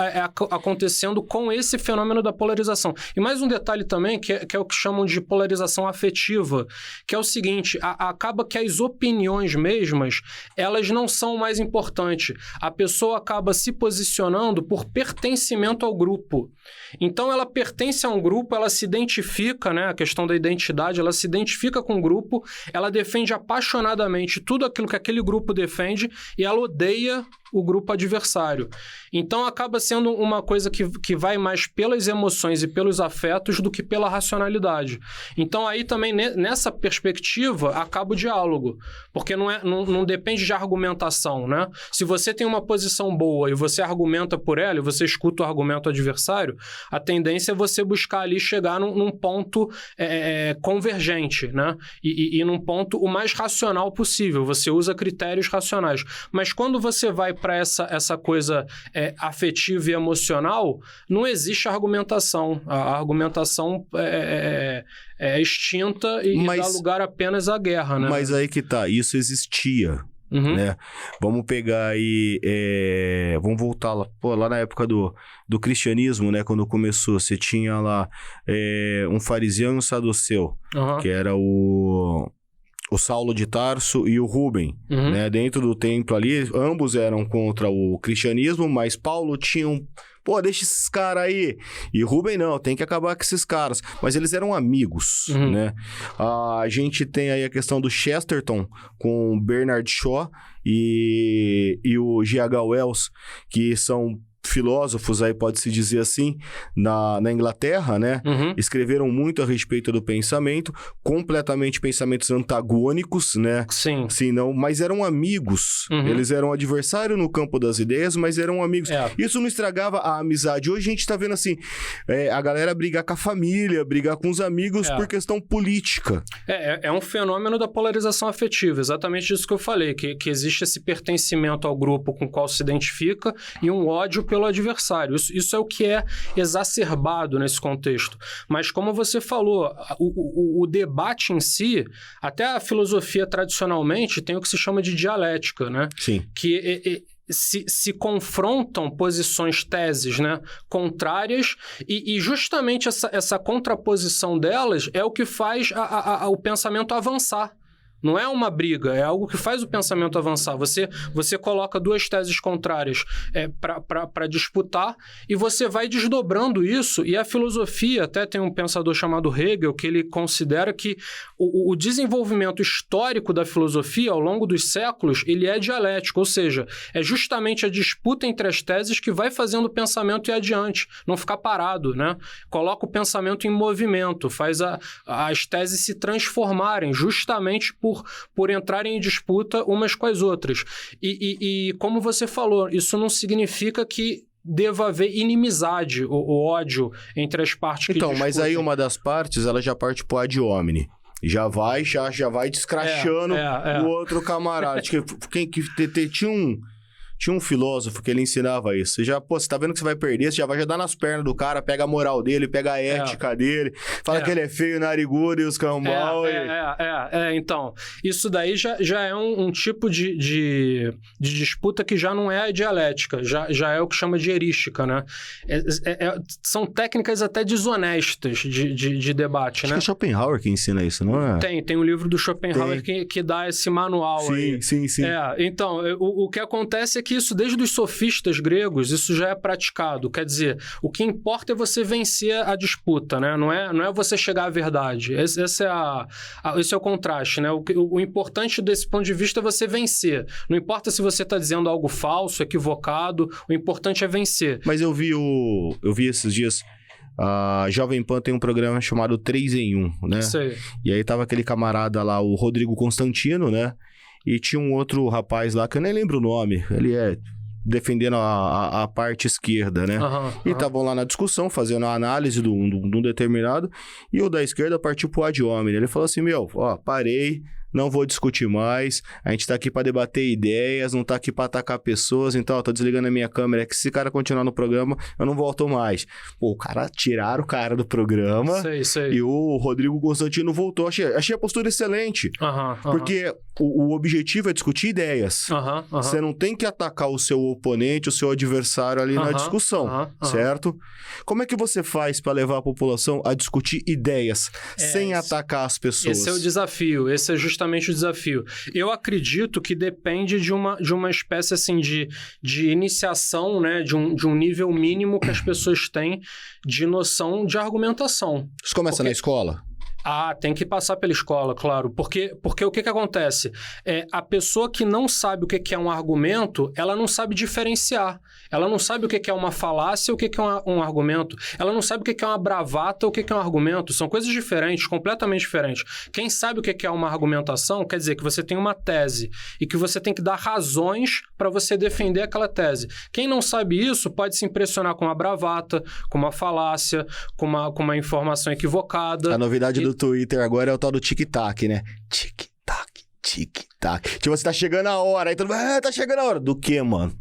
acontecendo com esse fenômeno da polarização. E mais um detalhe também, que é o que chamam de polarização afetiva, que é o seguinte, acaba que as opiniões mesmas, elas não são o mais importante. A pessoa acaba se posicionando por pertencimento ao grupo. Então, ela pertence a um grupo, ela se identifica, né? A questão da identidade, ela se identifica com o grupo, ela defende apaixonadamente tudo aquilo que aquele grupo defende e ela odeia o grupo adversário. Então, acaba sendo uma coisa que vai mais pelas emoções e pelos afetos do que pela racionalidade. Então, aí também, nessa perspectiva, acaba o diálogo, porque não depende de argumentação, né? Se você tem uma posição boa e você argumenta por ela, e você escuta o argumento adversário, a tendência é você buscar ali chegar num ponto convergente, né? E num ponto o mais racional possível. Você usa critérios racionais. Mas quando você vai para essa coisa afetiva e emocional, não existe argumentação. A argumentação é extinta e dá lugar apenas à guerra, né? Mas aí que tá, isso existia. Uhum. Né? Vamos pegar aí, vamos voltar lá na época do cristianismo, né? Quando começou, você tinha lá um fariseu e um saduceu, que era o Saulo de Tarso e o Rubem, né? Dentro do templo ali, ambos eram contra o cristianismo, mas Paulo tinha deixa esses caras aí. E Rubem não, tem que acabar com esses caras. Mas eles eram amigos, né? A gente tem aí a questão do Chesterton com Bernard Shaw e o G.H. Wells, que são filósofos aí, pode-se dizer assim, na Inglaterra, né? Escreveram muito a respeito do pensamento, completamente pensamentos antagônicos, né? Sim. Mas eram amigos. Eles eram adversários no campo das ideias, mas eram amigos. Isso não estragava a amizade. Hoje a gente tá vendo assim, a galera brigar com a família, brigar com os amigos por questão política. É um fenômeno da polarização afetiva, exatamente isso que eu falei, que existe esse pertencimento ao grupo com o qual se identifica e um ódio pelo adversário. Isso é o que é exacerbado nesse contexto. Mas como você falou, o debate em si, até a filosofia tradicionalmente tem o que se chama de dialética, né? Sim. Que se confrontam posições, teses, né, contrárias e justamente essa contraposição delas é o que faz o pensamento avançar. Não é uma briga, é algo que faz o pensamento avançar. Você coloca duas teses contrárias para disputar e você vai desdobrando isso. E a filosofia, até tem um pensador chamado Hegel, que ele considera que o desenvolvimento histórico da filosofia, ao longo dos séculos, ele é dialético, ou seja, é justamente a disputa entre as teses que vai fazendo o pensamento ir adiante, não ficar parado, né? Coloca o pensamento em movimento, faz as teses se transformarem justamente por entrarem em disputa umas com as outras. E como você falou, isso não significa que deva haver inimizade ou ódio entre as partes que discutem. Mas aí uma das partes, ela já parte pro ad hominem. Já vai descrachando o outro camarada. Tinha um filósofo que ele ensinava isso. Você tá vendo que você vai perder, você já vai dar nas pernas do cara, pega a moral dele, pega a ética dele, fala que ele é feio, narigudo e os cambal. Então, isso daí já é um tipo de disputa que já não é a dialética, já é o que chama de erística, né? São técnicas até desonestas de debate, né? Acho que é Schopenhauer que ensina isso, não é? Tem um livro do Schopenhauer que dá esse manual aí. Sim. Então, o que acontece é que isso, desde os sofistas gregos, isso já é praticado. Quer dizer, o que importa é você vencer a disputa, né? Não é você chegar à verdade. Esse é o contraste, né? O importante desse ponto de vista é você vencer. Não importa se você está dizendo algo falso, equivocado, o importante é vencer. Mas eu vi esses dias... A Jovem Pan tem um programa chamado 3 em 1, né? Sei. E aí tava aquele camarada lá, o Rodrigo Constantino, né? E tinha um outro rapaz lá, que eu nem lembro o nome. Ele é defendendo a parte esquerda, né? E estavam lá na discussão, fazendo a análise de um determinado. E o da esquerda partiu pro ad hominem. Ele falou assim, parei... Não vou discutir mais, a gente tá aqui pra debater ideias, não tá aqui pra atacar pessoas, então, tô desligando a minha câmera, que se o cara continuar no programa, eu não volto mais. Pô, tiraram o cara do programa, sei. E o Rodrigo Constantino voltou. Achei a postura excelente, porque o objetivo é discutir ideias. Você não tem que atacar o seu oponente, o seu adversário ali na discussão, certo? Como é que você faz pra levar a população a discutir ideias sem atacar as pessoas? Esse é o desafio, esse é justamente o desafio. Eu acredito que depende de uma espécie assim de iniciação, né, de um nível mínimo que as pessoas têm de noção de argumentação. Isso começa na escola? Tem que passar pela escola, claro. Porque o que acontece? A pessoa que não sabe o que é um argumento, ela não sabe diferenciar. Ela não sabe o que é uma falácia e o que é um argumento. Ela não sabe o que é uma bravata ou o que é um argumento. São coisas diferentes, completamente diferentes. Quem sabe o que é uma argumentação, quer dizer que você tem uma tese e que você tem que dar razões para você defender aquela tese. Quem não sabe isso pode se impressionar com uma bravata, com uma falácia, com uma informação equivocada. A novidade do Twitter agora é o tal do tic-tac, né? Tic-tac, tic-tac. Tipo, você tá chegando a hora. Aí todo mundo, tá chegando a hora. Do quê, mano?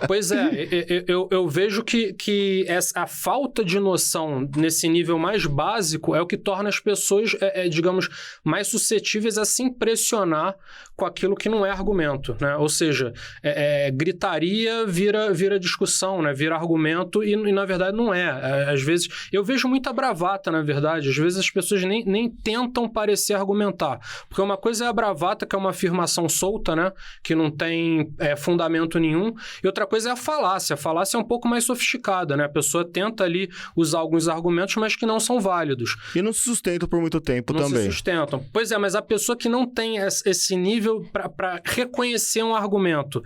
Pois eu vejo que a falta de noção nesse nível mais básico é o que torna as pessoas, digamos, mais suscetíveis a se impressionar com aquilo que não é argumento, né? Ou seja, gritaria vira discussão, né? Vira argumento e na verdade não é. Às vezes, eu vejo muita bravata, na verdade. Às vezes as pessoas nem tentam parecer argumentar. Porque uma coisa é a bravata, que é uma afirmação solta, né? Que não tem fundamento nenhum. E outra coisa é a falácia. A falácia é um pouco mais sofisticada, né? A pessoa tenta ali usar alguns argumentos, mas que não são válidos. E não se sustentam por muito tempo também. Não se sustentam. Pois é, mas a pessoa que não tem esse nível para reconhecer um argumento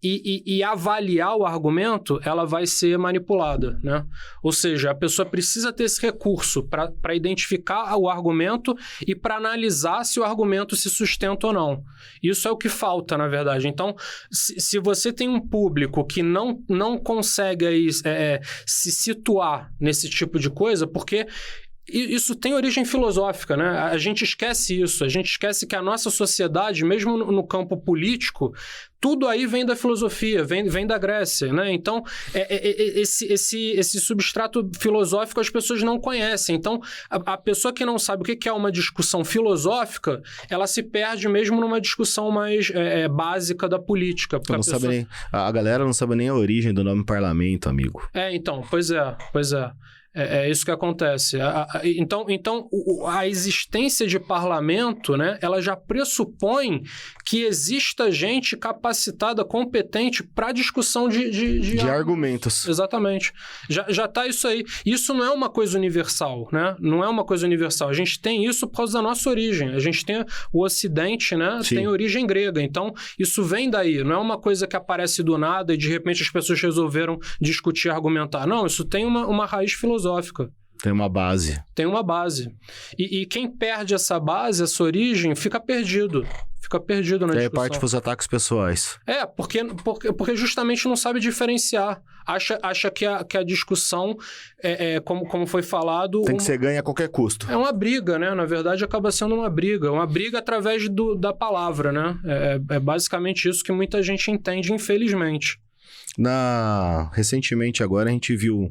e avaliar o argumento, ela vai ser manipulada, né? Ou seja, a pessoa precisa ter esse recurso para identificar o argumento e para analisar se o argumento se sustenta ou não. Isso é o que falta, na verdade. Então, se você tem um público que não consegue aí, se situar nesse tipo de coisa, porque isso tem origem filosófica, né? A gente esquece isso. A gente esquece que a nossa sociedade, mesmo no campo político, tudo aí vem da filosofia, vem da Grécia, né? Então, esse substrato filosófico as pessoas não conhecem. Então, a pessoa que não sabe o que é uma discussão filosófica, ela se perde mesmo numa discussão mais básica da política. A galera não sabe nem a origem do nome parlamento, amigo. Então, pois é. É isso que acontece. Então a existência de parlamento, né, ela já pressupõe que exista gente capacitada, competente para discussão de argumentos. Exatamente. Já está isso aí. Isso não é uma coisa universal, né? Não é uma coisa universal. A gente tem isso por causa da nossa origem. A gente tem o Ocidente, né? Sim. Tem origem grega. Então, isso vem daí. Não é uma coisa que aparece do nada e de repente as pessoas resolveram discutir, argumentar. Não, isso tem uma raiz filosófica. Tem uma base. Tem uma base. E quem perde essa base, essa origem, fica perdido. Fica perdido na discussão. É parte para os ataques pessoais. Porque justamente não sabe diferenciar. Acha que a discussão, como foi falado... Tem que ser ganha a qualquer custo. É uma briga, né? Na verdade, acaba sendo uma briga. Uma briga através da palavra, né? É basicamente isso que muita gente entende, infelizmente. Recentemente agora a gente viu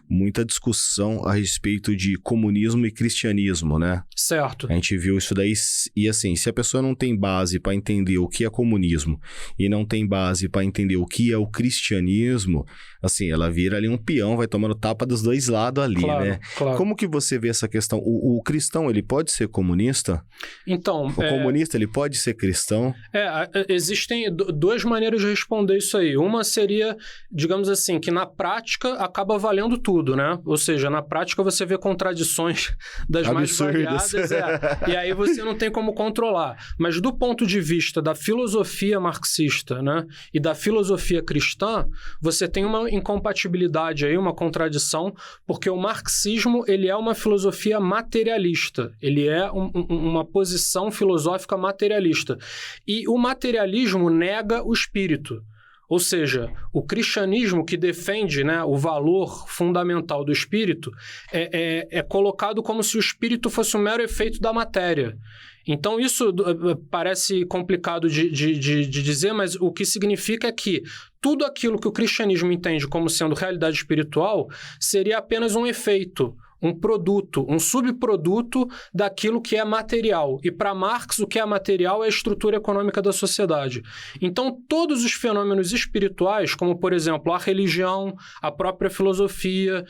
muita discussão a respeito de comunismo e cristianismo, né? Certo. A gente viu isso daí e assim, se a pessoa não tem base para entender o que é comunismo e não tem base para entender o que é o cristianismo, assim, ela vira ali um peão, vai tomando tapa dos dois lados ali, claro, né? Claro. Como que você vê essa questão? O cristão, ele pode ser comunista? Então... O comunista, ele pode ser cristão? Existem duas maneiras de responder isso aí. Uma seria, digamos assim, que na prática acaba valendo tudo, né? Ou seja, na prática você vê contradições das absurdas. Mais variadas, e aí você não tem como controlar. Mas do ponto de vista da filosofia marxista, né, e da filosofia cristã, você tem uma incompatibilidade aí, uma contradição, porque o marxismo, ele é uma filosofia materialista, ele é uma posição filosófica materialista. E o materialismo nega o espírito. Ou seja, o cristianismo que defende, né, o valor fundamental do espírito é colocado como se o espírito fosse um mero efeito da matéria. Então, isso parece complicado de dizer, mas o que significa é que tudo aquilo que o cristianismo entende como sendo realidade espiritual seria apenas um efeito, um produto, um subproduto daquilo que é material. E para Marx, o que é material é a estrutura econômica da sociedade. Então, todos os fenômenos espirituais, como, por exemplo, a religião, a própria filosofia,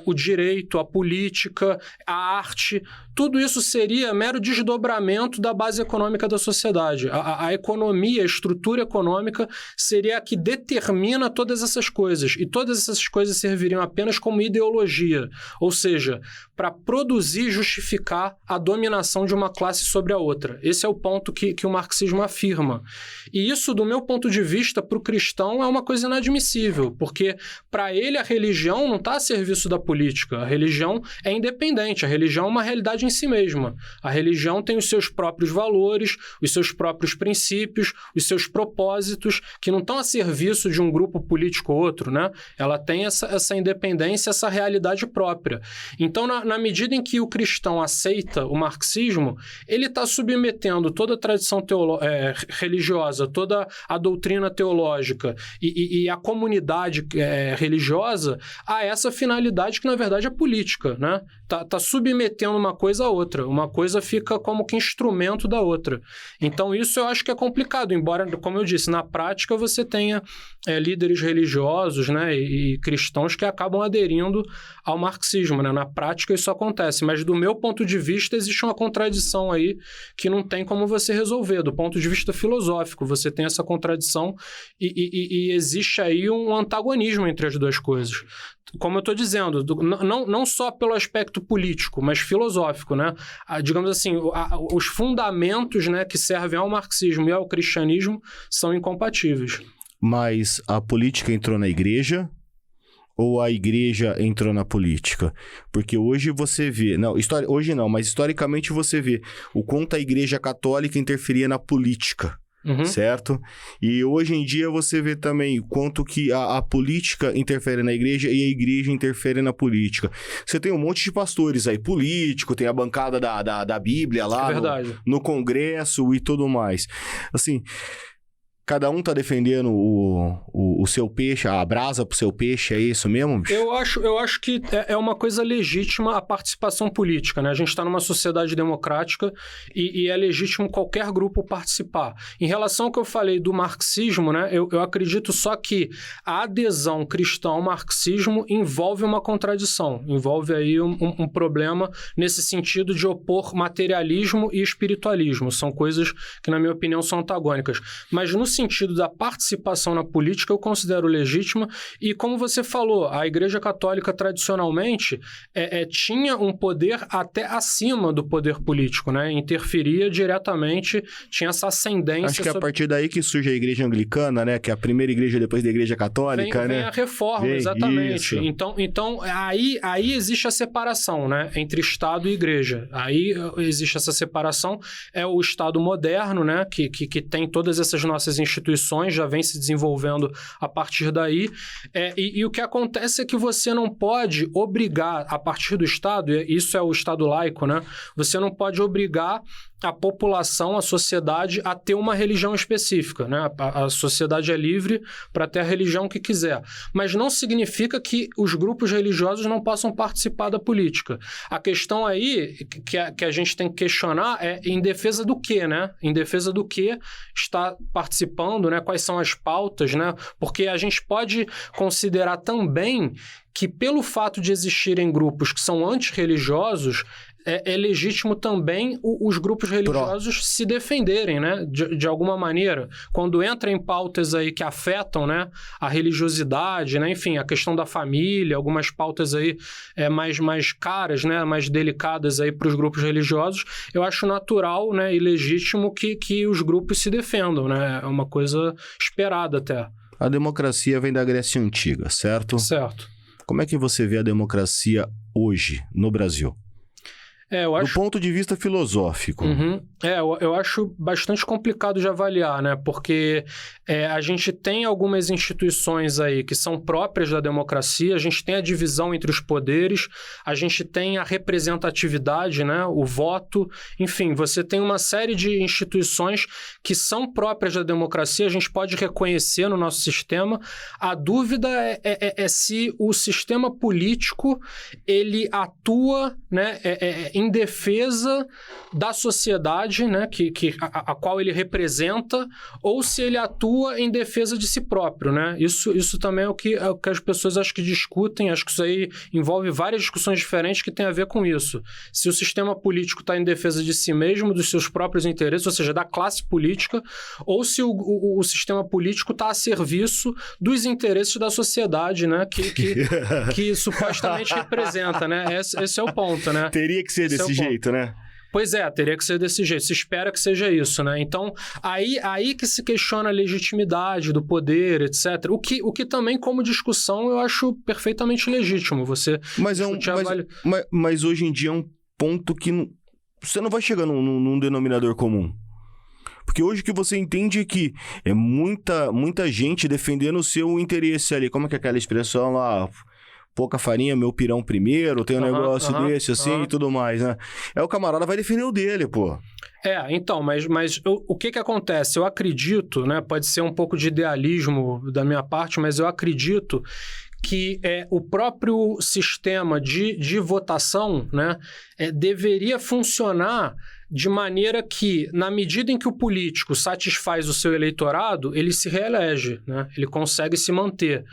o direito, a política, a arte, tudo isso seria mero desdobramento da base econômica da sociedade. A economia, a estrutura econômica seria a que determina todas essas coisas. E todas essas coisas serviriam apenas como ideologia. Ou seja, para produzir e justificar a dominação de uma classe sobre a outra. Esse é o ponto que o marxismo afirma. E isso, do meu ponto de vista, para o cristão é uma coisa inadmissível, porque para ele a religião não está a serviço da política. A religião é independente, a religião é uma realidade em si mesma. A religião tem os seus próprios valores, os seus próprios princípios, os seus propósitos, que não estão a serviço de um grupo político ou outro, né? Ela tem essa independência, essa realidade própria. Então, na medida em que o cristão aceita o marxismo, ele está submetendo toda a tradição religiosa, toda a doutrina teológica e a comunidade religiosa a essa finalidade que, na verdade, é política, né? Tá submetendo uma coisa a outra. Uma coisa fica como que instrumento da outra. Então, isso eu acho que é complicado, embora, como eu disse, na prática você tenha líderes religiosos, né, e cristãos que acabam aderindo ao marxismo, né? Na prática isso acontece, mas do meu ponto de vista existe uma contradição aí que não tem como você resolver. Do ponto de vista filosófico, você tem essa contradição e existe aí um antagonismo entre as duas coisas. Como eu estou dizendo, não só pelo aspecto político, mas filosófico, né? Digamos assim, os fundamentos, né, que servem ao marxismo e ao cristianismo são incompatíveis. Mas a política entrou na igreja ou a igreja entrou na política? Porque hoje você vê... hoje não, mas historicamente você vê o quanto a igreja católica interferia na política. Uhum. Certo? E hoje em dia você vê também quanto que a política interfere na igreja e a igreja interfere na política. Você tem um monte de pastores aí, político, tem a bancada da Bíblia lá no Congresso e tudo mais. Assim, cada um tá defendendo o seu peixe, a brasa pro seu peixe, é isso mesmo, bicho? Eu acho que é uma coisa legítima a participação política, né? A gente está numa sociedade democrática e é legítimo qualquer grupo participar. Em relação ao que eu falei do marxismo, né? Eu acredito só que a adesão cristã ao marxismo envolve uma contradição, envolve aí um problema nesse sentido de opor materialismo e espiritualismo. São coisas que, na minha opinião, são antagônicas. Mas no sentido da participação na política, eu considero legítima. E como você falou, a Igreja Católica, tradicionalmente, tinha um poder até acima do poder político, né? Interferia diretamente, tinha essa ascendência... Acho que é a partir daí que surge a Igreja Anglicana, né? Que é a primeira igreja depois da Igreja Católica, né? Vem a reforma, exatamente. Então aí existe a separação, né? Entre Estado e Igreja. Aí existe essa separação. É o Estado moderno, né? Que tem todas essas nossas instituições, já vem se desenvolvendo a partir daí. E o que acontece é que você não pode obrigar, a partir do Estado, e isso é o Estado laico, né? Você não pode obrigar a população, a sociedade, a ter uma religião específica, né? A sociedade é livre para ter a religião que quiser. Mas não significa que os grupos religiosos não possam participar da política. A questão aí que a gente tem que questionar é em defesa do quê, né? Em defesa do que está participando, né? Quais são as pautas, né? Porque a gente pode considerar também que pelo fato de existirem grupos que são antirreligiosos, é legítimo também os grupos religiosos se defenderem, né? De alguma maneira. Quando entra em pautas aí que afetam, né? A religiosidade, né? Enfim, a questão da família, algumas pautas aí mais caras, né? Mais delicadas aí para os grupos religiosos, eu acho natural, né? E legítimo que os grupos se defendam, né? É uma coisa esperada até. A democracia vem da Grécia Antiga, certo? Certo. Como é que você vê a democracia hoje, no Brasil? Do ponto de vista filosófico. Uhum. Eu acho bastante complicado de avaliar, né? Porque a gente tem algumas instituições aí que são próprias da democracia, a gente tem a divisão entre os poderes, a gente tem a representatividade, né? O voto, enfim, você tem uma série de instituições que são próprias da democracia, a gente pode reconhecer no nosso sistema. A dúvida é se o sistema político, ele atua, né? Em defesa da sociedade, né, a qual ele representa, ou se ele atua em defesa de si próprio, né? Isso também é o que as pessoas acho que discutem, acho que isso aí envolve várias discussões diferentes que têm a ver com isso. Se o sistema político está em defesa de si mesmo, dos seus próprios interesses, ou seja, da classe política, ou se o sistema político está a serviço dos interesses da sociedade, né, que supostamente representa, né? Esse é o ponto, né? Teria que ser desse jeito, né? Pois teria que ser desse jeito. Se espera que seja isso, né? Então, aí que se questiona a legitimidade do poder, etc. O que também, como discussão, eu acho perfeitamente legítimo. Você mas hoje em dia é um ponto que você não vai chegar num denominador comum. Porque hoje o que você entende é que é muita gente defendendo o seu interesse ali. Como é que é aquela expressão lá? Pouca farinha, meu pirão primeiro, tem um negócio desse assim e tudo mais, né? O camarada vai defender o dele, pô. Então, mas o que acontece? Eu acredito, né? Pode ser um pouco de idealismo da minha parte, mas eu acredito que o próprio sistema de votação, né, deveria funcionar de maneira que, na medida em que o político satisfaz o seu eleitorado, ele se reelege, né? Ele consegue se manter.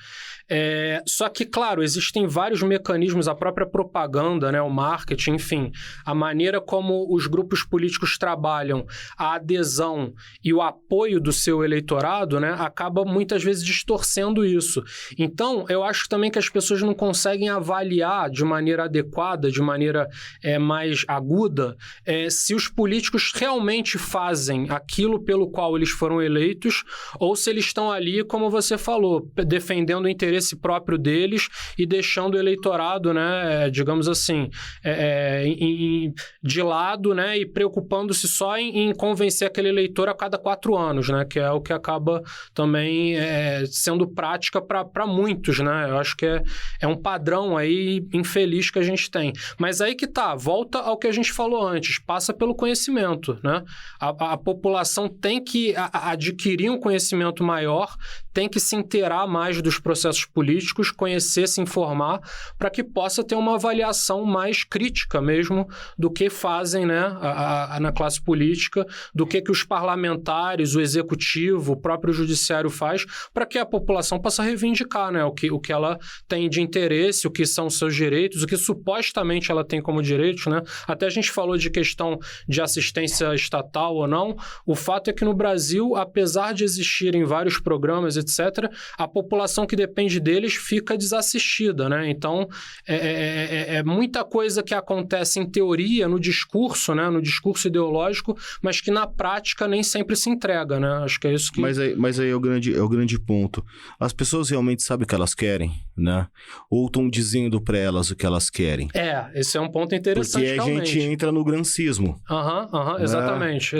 Só que, claro, existem vários mecanismos, a própria propaganda, né, o marketing, enfim, a maneira como os grupos políticos trabalham, a adesão e o apoio do seu eleitorado, né, acaba muitas vezes distorcendo isso. Então, eu acho também que as pessoas não conseguem avaliar de maneira adequada, de maneira mais aguda, se os políticos realmente fazem aquilo pelo qual eles foram eleitos ou se eles estão ali, como você falou, defendendo o interesse próprio deles e deixando o eleitorado, né, digamos assim, de lado, né, e preocupando-se só em convencer aquele eleitor a cada 4 anos, né, que é o que acaba também sendo prática para muitos, né? Eu acho que é um padrão aí infeliz que a gente tem. Mas aí que tá, volta ao que a gente falou antes, passa pelo conhecimento, né? A população tem que adquirir um conhecimento maior, tem que se inteirar mais dos processos políticos, conhecer, se informar, para que possa ter uma avaliação mais crítica mesmo do que fazem, né, na classe política, do que os parlamentares, o executivo, o próprio judiciário faz, para que a população possa reivindicar, né, o que ela tem de interesse, o que são seus direitos, o que supostamente ela tem como direitos, né? Até a gente falou de questão de assistência estatal ou não. O fato é que no Brasil, apesar de existirem vários programas, etc., a população que depende deles fica desassistida, né? Então, é muita coisa que acontece em teoria, no discurso, né? No discurso ideológico, mas que na prática nem sempre se entrega, né? Acho que é isso que... Mas aí é o grande ponto. As pessoas realmente sabem o que elas querem, né? Ou estão dizendo para elas o que elas querem. Esse é um ponto interessante, porque realmente. A gente entra no grancismo. Exatamente.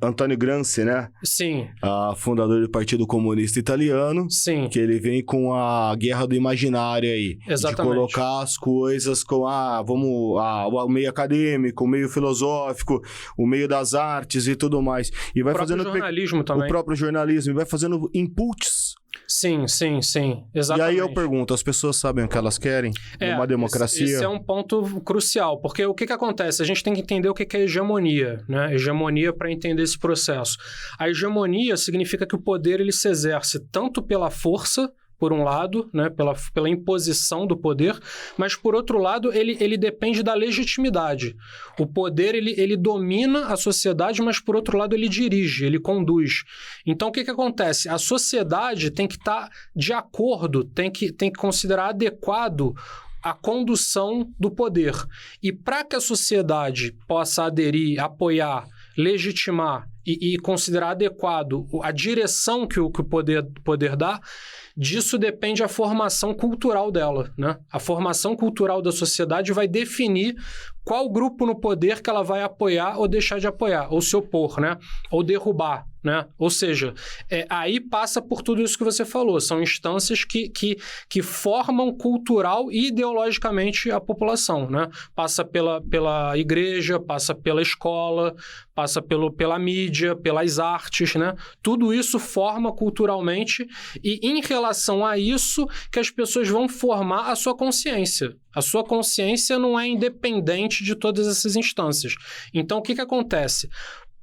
Antonio Gramsci, né? Sim. Fundador do Partido Comunista Italiano. Sim. Que ele vem com a guerra do imaginário aí. Exatamente. De colocar as coisas com o meio acadêmico, o meio filosófico, o meio das artes e tudo mais. E vai fazendo jornalismo também. O próprio jornalismo. E vai fazendo inputs. Sim, exatamente. E aí eu pergunto, as pessoas sabem o que elas querem numa democracia? Esse é um ponto crucial, porque o que acontece? A gente tem que entender o que é hegemonia, né? Hegemonia para entender esse processo. A hegemonia significa que o poder ele se exerce tanto pela força, por um lado, né, pela imposição do poder, mas, por outro lado, ele depende da legitimidade. O poder, ele domina a sociedade, mas, por outro lado, ele dirige, ele conduz. Então, o que acontece? A sociedade tem que estar de acordo, tem que considerar adequado a condução do poder. E para que a sociedade possa aderir, apoiar, legitimar e considerar adequado a direção que o poder dá, disso depende a formação cultural dela, né? A formação cultural da sociedade vai definir qual grupo no poder que ela vai apoiar ou deixar de apoiar, ou se opor, né? Ou derrubar, né? Ou seja, aí passa por tudo isso que você falou. São instâncias que formam cultural e ideologicamente a população, né? Passa pela igreja, passa pela escola, passa pela mídia, pelas artes, né? Tudo isso forma culturalmente e em relação a isso que as pessoas vão formar a sua consciência. A sua consciência não é independente de todas essas instâncias. Então, o que acontece?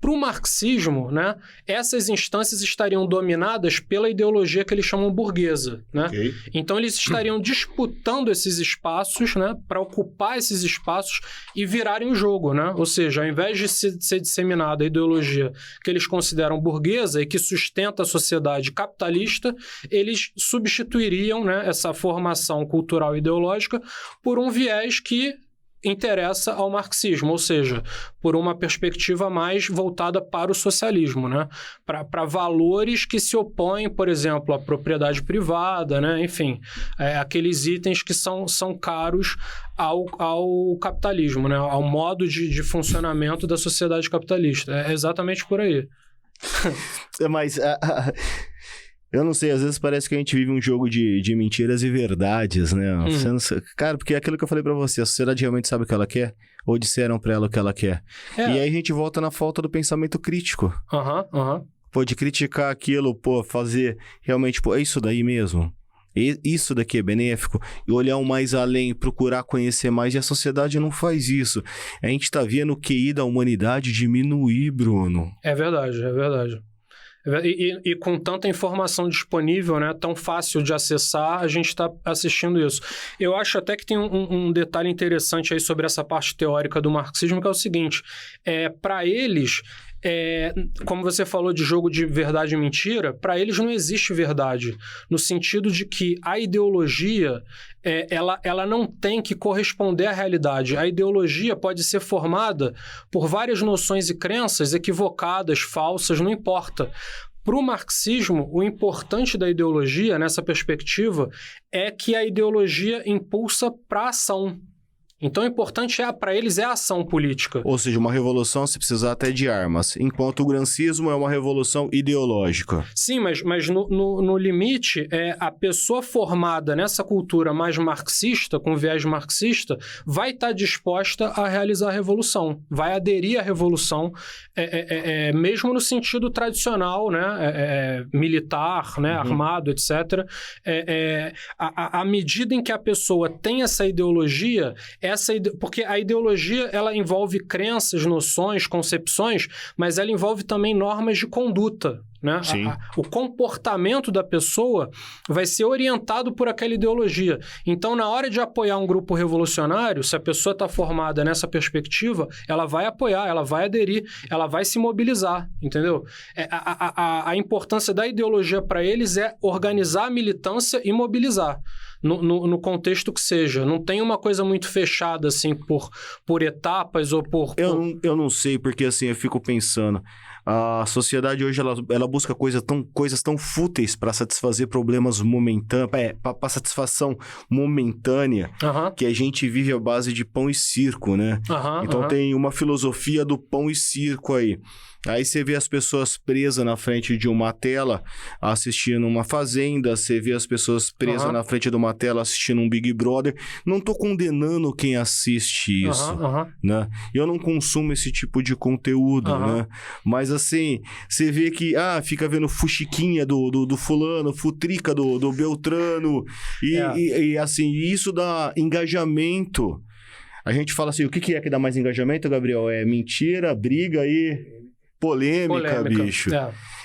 Para o marxismo, né, essas instâncias estariam dominadas pela ideologia que eles chamam burguesa, né? Okay. Então, eles estariam disputando esses espaços, né, para ocupar esses espaços e virarem o jogo, né? Ou seja, ao invés de ser disseminada a ideologia que eles consideram burguesa e que sustenta a sociedade capitalista, eles substituiriam, né, essa formação cultural e ideológica por um viés que interessa ao marxismo, ou seja, por uma perspectiva mais voltada para o socialismo, né? Para valores que se opõem, por exemplo, à propriedade privada, né? Enfim, aqueles itens que são caros ao capitalismo, né? Ao modo de funcionamento da sociedade capitalista. É exatamente por aí. Mas... Eu não sei, às vezes parece que a gente vive um jogo de mentiras e verdades, né? Cara, porque é aquilo que eu falei pra você, a sociedade realmente sabe o que ela quer? Ou disseram pra ela o que ela quer? E aí a gente volta na falta do pensamento crítico. Pô, de criticar aquilo, fazer realmente, é isso daí mesmo? Isso daqui é benéfico? E olhar o mais além, procurar conhecer mais, e a sociedade não faz isso. A gente tá vendo o QI da humanidade diminuir, Bruno. É verdade. E com tanta informação disponível, né, tão fácil de acessar, a gente está assistindo isso. Eu acho até que tem um detalhe interessante aí sobre essa parte teórica do marxismo, que é o seguinte, para eles... como você falou de jogo de verdade e mentira, para eles não existe verdade, no sentido de que a ideologia ela não tem que corresponder à realidade. A ideologia pode ser formada por várias noções e crenças equivocadas, falsas, não importa. Para o marxismo, o importante da ideologia, nessa perspectiva, é que a ideologia impulsa para a ação. Então, o importante para eles é a ação política. Ou seja, uma revolução se precisar até de armas, enquanto o gramscismo é uma revolução ideológica. Sim, mas no limite, a pessoa formada nessa cultura mais marxista, com viés marxista, vai estar disposta a realizar a revolução, vai aderir à revolução, mesmo no sentido tradicional, né, militar, né, armado, etc. À medida em que a pessoa tem essa ideologia, porque a ideologia ela envolve crenças, noções, concepções, mas ela envolve também normas de conduta. Né? O comportamento da pessoa vai ser orientado por aquela ideologia. Então, na hora de apoiar um grupo revolucionário, se a pessoa está formada nessa perspectiva, ela vai apoiar, ela vai aderir, ela vai se mobilizar, entendeu? A importância da ideologia para eles é organizar a militância e mobilizar. No contexto que seja. Não tem uma coisa muito fechada, assim, por etapas ou por... Eu não sei, porque assim, eu fico pensando... A sociedade hoje, ela busca coisas tão fúteis para satisfazer problemas momentâneos, para satisfação momentânea, que a gente vive à base de pão e circo, né? Então tem uma filosofia do pão e circo aí. Aí você vê as pessoas presas na frente de uma tela assistindo uma Fazenda, você vê as pessoas presas na frente de uma tela assistindo um Big Brother. Não tô condenando quem assiste isso, né? Eu não consumo esse tipo de conteúdo, né? Mas assim, você vê que, fica vendo fuxiquinha do fulano, futrica do Beltrano, e assim, isso dá engajamento. A gente fala assim, o que é que dá mais engajamento, Gabriel? É mentira, briga e... Polêmica, bicho.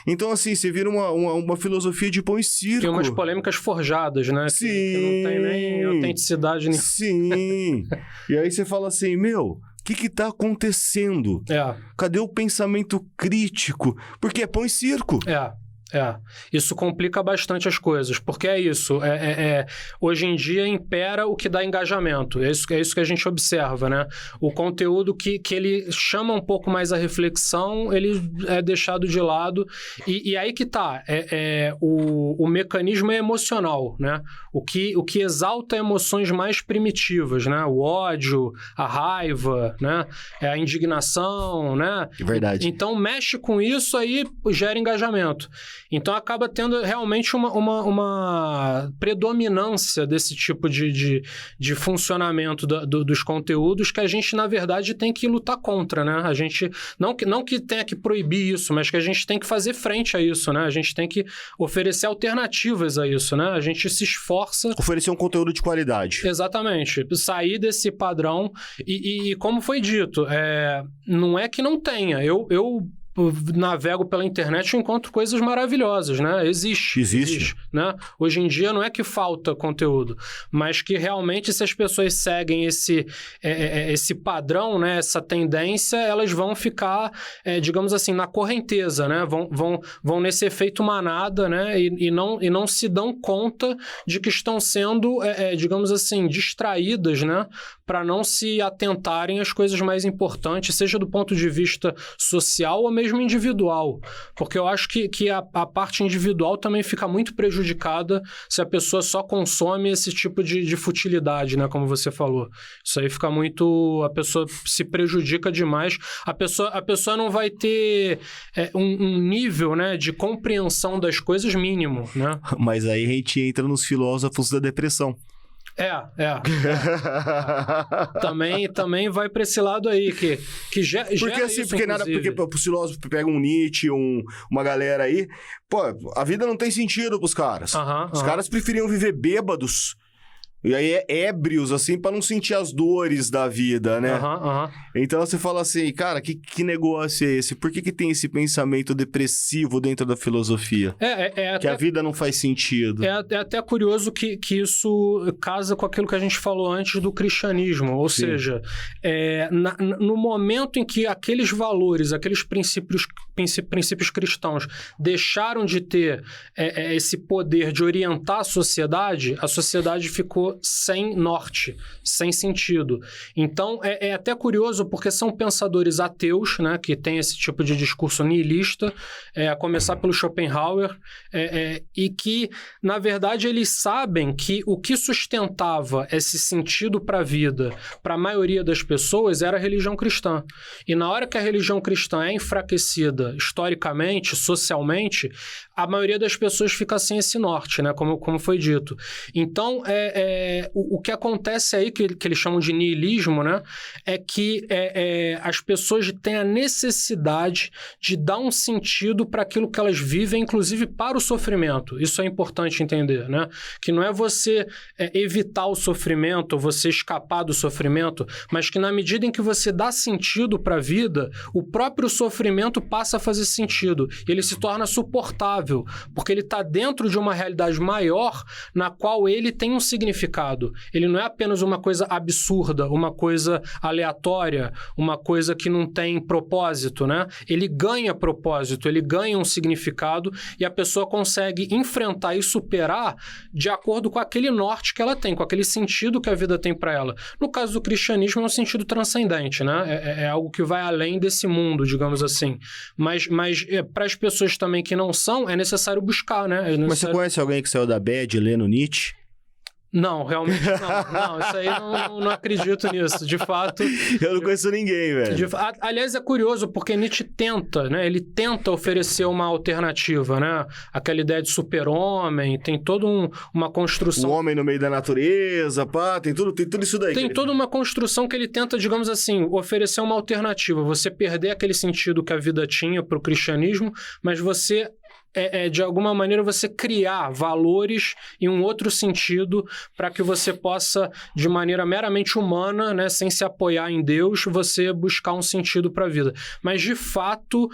Então, assim, você vira uma filosofia de pão e circo. Tem umas polêmicas forjadas, né? Sim. Que não tem nem autenticidade. Nem... Sim. E aí você fala assim, o que tá acontecendo? Cadê o pensamento crítico? Porque é pão e circo. Isso complica bastante as coisas, porque é isso, hoje em dia impera o que dá engajamento, é isso que a gente observa, né? O conteúdo que ele chama um pouco mais a reflexão, ele é deixado de lado, e aí que tá, o mecanismo é emocional, né? O que exalta emoções mais primitivas, né? O ódio, a raiva, né? A indignação, né? Verdade. Então mexe com isso, aí gera engajamento. Então, acaba tendo realmente uma predominância desse tipo de funcionamento dos conteúdos que a gente, na verdade, tem que lutar contra, né? A gente, não que tenha que proibir isso, mas que a gente tem que fazer frente a isso, né? A gente tem que oferecer alternativas a isso, né? A gente se esforça... Oferecer um conteúdo de qualidade. Exatamente. Sair desse padrão e como foi dito, não é que não tenha. Eu navego pela internet e encontro coisas maravilhosas, né? Existe, né? Hoje em dia não é que falta conteúdo, mas que realmente se as pessoas seguem esse padrão, né? Essa tendência, elas vão ficar, digamos assim, na correnteza, né? Vão nesse efeito manada, né? E não se dão conta de que estão sendo, digamos assim, distraídas, né? Para não se atentarem às coisas mais importantes, seja do ponto de vista social ou mesmo individual. Porque eu acho que a parte individual também fica muito prejudicada se a pessoa só consome esse tipo de futilidade, né? Como você falou. Isso aí fica muito... A pessoa se prejudica demais. A pessoa não vai ter um nível, né, de compreensão das coisas mínimo, né? Mas aí a gente entra nos filósofos da depressão. Também vai para esse lado aí, que já porque assim, isso, porque o filósofo pega um Nietzsche, uma galera aí, a vida não tem sentido pros caras. Os caras preferiam viver bêbados. E aí ébrios, assim, pra não sentir as dores da vida, né? Então você fala assim, cara, que negócio é esse? Por que tem esse pensamento depressivo dentro da filosofia? Que a vida não faz sentido. É até curioso que isso casa com aquilo que a gente falou antes do cristianismo. Ou seja, no momento em que aqueles valores, aqueles princípios cristãos deixaram de ter esse poder de orientar a sociedade ficou ficou sem norte, sem sentido. Então, é até curioso, porque são pensadores ateus, né, que têm esse tipo de discurso nihilista, a começar pelo Schopenhauer, e que, na verdade, eles sabem que o que sustentava esse sentido para a vida, para a maioria das pessoas, era a religião cristã. E na hora que a religião cristã é enfraquecida historicamente, socialmente, a maioria das pessoas fica sem esse norte, né? Como foi dito. Então, o que acontece aí, que eles chamam de niilismo, né? É que as pessoas têm a necessidade de dar um sentido para aquilo que elas vivem, inclusive para o sofrimento. Isso é importante entender, né? Que não é você evitar o sofrimento, ou você escapar do sofrimento, mas que na medida em que você dá sentido para a vida, o próprio sofrimento passa a fazer sentido. E ele se torna suportável, porque ele está dentro de uma realidade maior na qual ele tem um significado. Ele não é apenas uma coisa absurda, uma coisa aleatória, uma coisa que não tem propósito, né? Ele ganha propósito, ele ganha um significado e a pessoa consegue enfrentar e superar de acordo com aquele norte que ela tem, com aquele sentido que a vida tem para ela. No caso do cristianismo, é um sentido transcendente, né? É algo que vai além desse mundo, digamos assim. Mas para as pessoas também que não são, é necessário buscar, né? Mas você conhece alguém que saiu da bad lendo Nietzsche? Não, realmente não. Isso aí não acredito nisso, de fato. Eu não conheço ninguém, velho. Aliás, é curioso, porque Nietzsche tenta, né? Ele tenta oferecer uma alternativa, né? Aquela ideia de super-homem, tem toda uma construção... O homem no meio da natureza, pá, tem tudo isso daí. Tem toda uma construção que ele tenta, digamos assim, oferecer uma alternativa. Você perder aquele sentido que a vida tinha para o cristianismo, mas você... de alguma maneira, você criar valores em um outro sentido para que você possa, de maneira meramente humana, né, sem se apoiar em Deus, você buscar um sentido para a vida. Mas, de fato,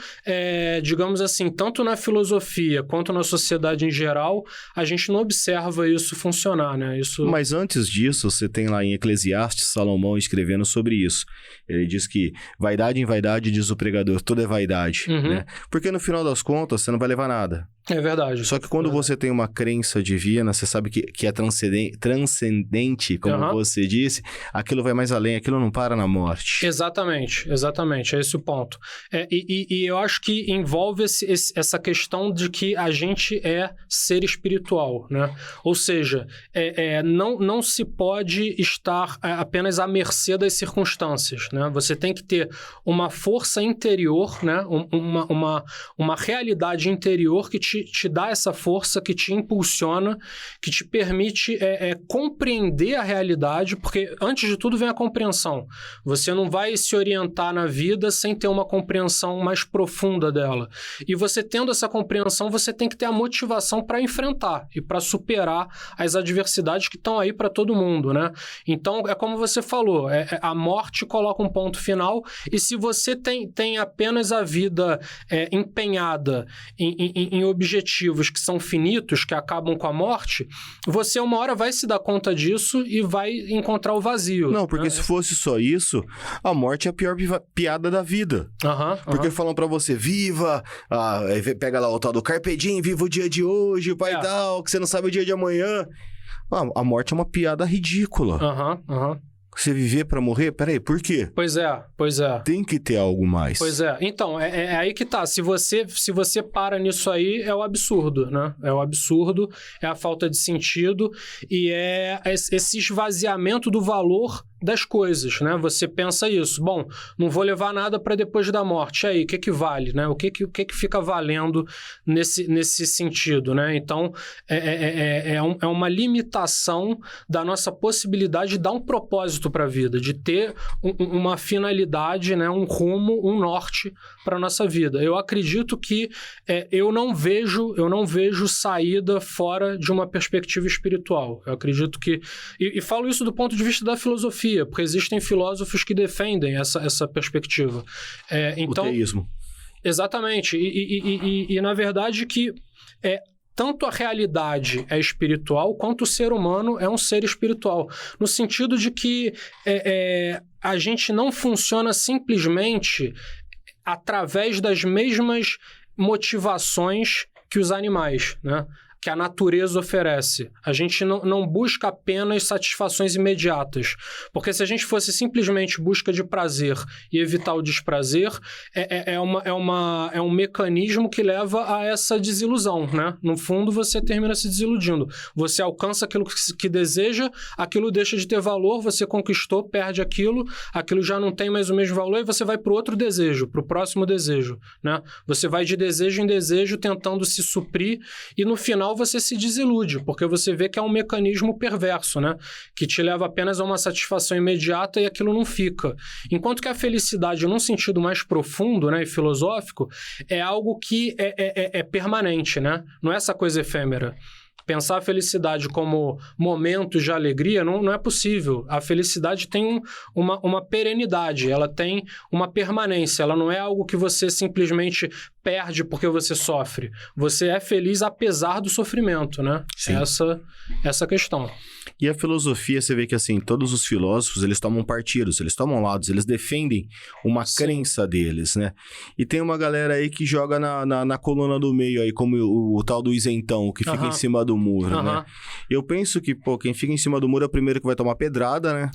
digamos assim, tanto na filosofia quanto na sociedade em geral, a gente não observa isso funcionar, né? Mas antes disso, você tem lá em Eclesiastes, Salomão escrevendo sobre isso. Ele diz que vaidade em vaidade, diz o pregador, tudo é vaidade, né? Porque no final das contas, você não vai levar nada. É verdade. Só que quando você tem uma crença divina, você sabe que é transcendente, como você disse, aquilo vai mais além, aquilo não para na morte. Exatamente, é esse o ponto. E eu acho que envolve essa questão de que a gente é ser espiritual, né? Ou seja, não se pode estar apenas à mercê das circunstâncias, né? Você tem que ter uma força interior, né? Uma realidade interior que te dá essa força, que te impulsiona, que te permite compreender a realidade, porque antes de tudo vem a compreensão. Você não vai se orientar na vida sem ter uma compreensão mais profunda dela. E você tendo essa compreensão, você tem que ter a motivação para enfrentar e para superar as adversidades que estão aí para todo mundo, né? Então, é como você falou, a morte coloca um ponto final, e se você tem apenas a vida empenhada em objetivos que são finitos, que acabam com a morte, você uma hora vai se dar conta disso e vai encontrar o vazio. Não, porque se fosse só isso, a morte é a pior piada da vida. Porque falam pra você, viva, pega lá o tal do Carpe Diem, viva o dia de hoje, pai e tal, que você não sabe o dia de amanhã. A morte é uma piada ridícula. Você viver pra morrer? Peraí, por quê? Pois é. Tem que ter algo mais. Pois é. Então, é aí que tá. Se você para nisso aí, é o absurdo, né? É o absurdo, é a falta de sentido e é esse esvaziamento do valor das coisas, né? Você pensa isso. Bom, não vou levar nada para depois da morte. E aí, o que vale, né? O que fica valendo nesse sentido, né? Então, é uma limitação da nossa possibilidade de dar um propósito para a vida, de ter uma finalidade, né? Um rumo, um norte para a nossa vida. Eu acredito que eu não vejo saída fora de uma perspectiva espiritual. Eu acredito que... E falo isso do ponto de vista da filosofia, porque existem filósofos que defendem essa perspectiva. Então, o teísmo. Exatamente. E na verdade que tanto a realidade é espiritual, quanto o ser humano é um ser espiritual. No sentido de que a gente não funciona simplesmente através das mesmas motivações que os animais, né? que a natureza oferece. A gente não busca apenas satisfações imediatas. Porque se a gente fosse simplesmente busca de prazer e evitar o desprazer, é um mecanismo que leva a essa desilusão, né? No fundo, você termina se desiludindo. Você alcança aquilo que deseja, aquilo deixa de ter valor, você conquistou, perde aquilo já não tem mais o mesmo valor e você vai para o outro desejo, para o próximo desejo, né? Você vai de desejo em desejo tentando se suprir e no final você se desilude, porque você vê que é um mecanismo perverso, né? Que te leva apenas a uma satisfação imediata e aquilo não fica. Enquanto que a felicidade, num sentido mais profundo, né, e filosófico, é algo que é permanente, né? Não é essa coisa efêmera. Pensar a felicidade como momentos de alegria não é possível. A felicidade tem uma perenidade, ela tem uma permanência, ela não é algo que você simplesmente perde porque você sofre. Você é feliz apesar do sofrimento, né? Sim. Essa questão. E a filosofia, você vê que assim, todos os filósofos, eles tomam partidos, eles tomam lados, eles defendem uma crença deles, né? E tem uma galera aí que joga na coluna do meio aí, como o tal do isentão, que fica em cima do muro, né? Eu penso que, quem fica em cima do muro é o primeiro que vai tomar pedrada, né?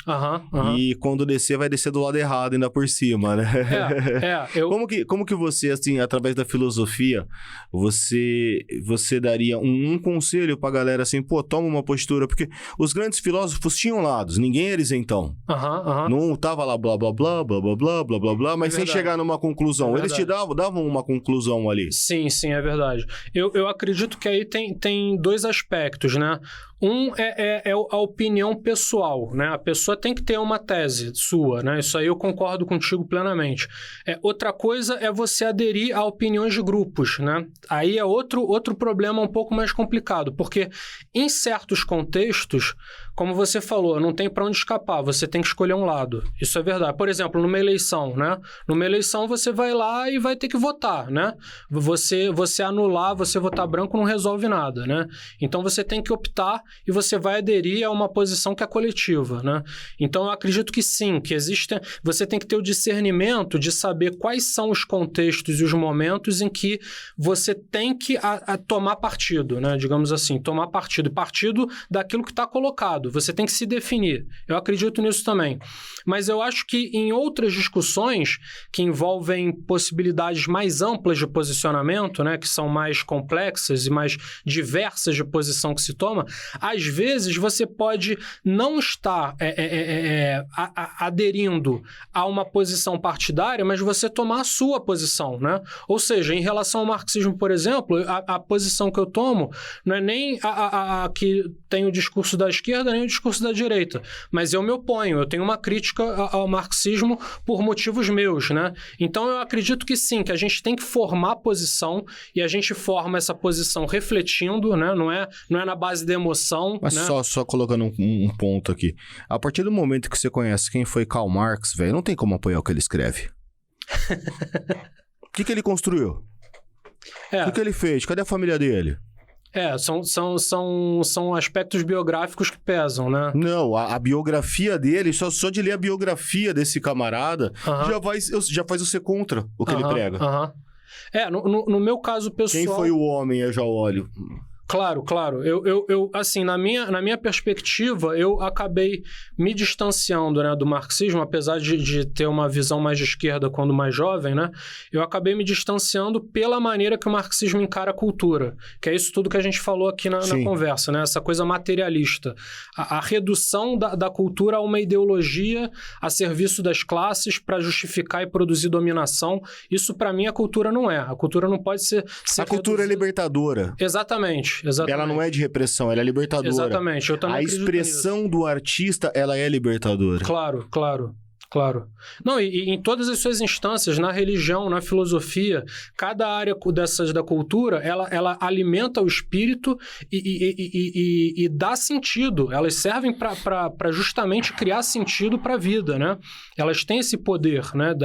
E quando descer, vai descer do lado errado, ainda por cima, né? Como que você, assim, através da filosofia, você daria um conselho pra galera, assim, toma uma postura, porque os grandes filósofos tinham lados, ninguém era isentão. Não tava lá blá blá blá, blá blá blá, blá blá blá, mas sem chegar numa conclusão. Eles te davam uma conclusão ali. Sim, é verdade. Eu acredito que aí tem dois aspectos, né? Um é a opinião pessoal, né? A pessoa tem que ter uma tese sua, né? Isso aí eu concordo contigo plenamente. Outra coisa é você aderir a opiniões de grupos, né? Aí é outro problema um pouco mais complicado, porque em certos contextos, como você falou, não tem para onde escapar, você tem que escolher um lado. Isso é verdade. Por exemplo, numa eleição, né? Numa eleição você vai lá e vai ter que votar, né? Você anular, você votar branco não resolve nada, né? Então você tem que optar e você vai aderir a uma posição que é coletiva, né? Então, eu acredito que sim, que você tem que ter o discernimento de saber quais são os contextos e os momentos em que você tem que tomar partido, né? Digamos assim, tomar partido. E partido daquilo que está colocado. Você tem que se definir. Eu acredito nisso também. Mas eu acho que em outras discussões que envolvem possibilidades mais amplas de posicionamento, né? Que são mais complexas e mais diversas de posição que se toma, às vezes você pode não estar aderindo a uma posição partidária, mas você tomar a sua posição, né? Ou seja, em relação ao marxismo, por exemplo, a posição que eu tomo não é nem a que tem o discurso da esquerda, nem o discurso da direita, mas eu me oponho, eu tenho uma crítica ao marxismo por motivos meus, né? Então eu acredito que sim, que a gente tem que formar posição e a gente forma essa posição refletindo, né? Não é na base da emoção. Mas né? só colocando um ponto aqui. A partir do momento que você conhece quem foi Karl Marx, velho, não tem como apoiar o que ele escreve. O que ele construiu? O que ele fez? Cadê a família dele? São aspectos biográficos que pesam, né? Não, a biografia dele, só de ler a biografia desse camarada, já faz você contra o que ele prega. No meu caso pessoal... Quem foi o homem, eu já olho... Claro. Eu assim, na minha perspectiva, eu acabei me distanciando, né, do marxismo, apesar de ter uma visão mais de esquerda quando mais jovem, né? Eu acabei me distanciando pela maneira que o marxismo encara a cultura, que é isso tudo que a gente falou aqui na conversa, né? Essa coisa materialista. A redução da cultura a uma ideologia a serviço das classes para justificar e produzir dominação. Isso, para mim, a cultura não é. A cultura não pode ser a cultura é libertadora. Exatamente. Ela não é de repressão, ela é libertadora. Exatamente, eu também acredito nisso. A expressão do artista, ela é libertadora. Claro. Não, e em todas as suas instâncias, na religião, na filosofia, cada área dessas da cultura, ela alimenta o espírito e dá sentido. Elas servem para justamente criar sentido para a vida, né? Elas têm esse poder, né?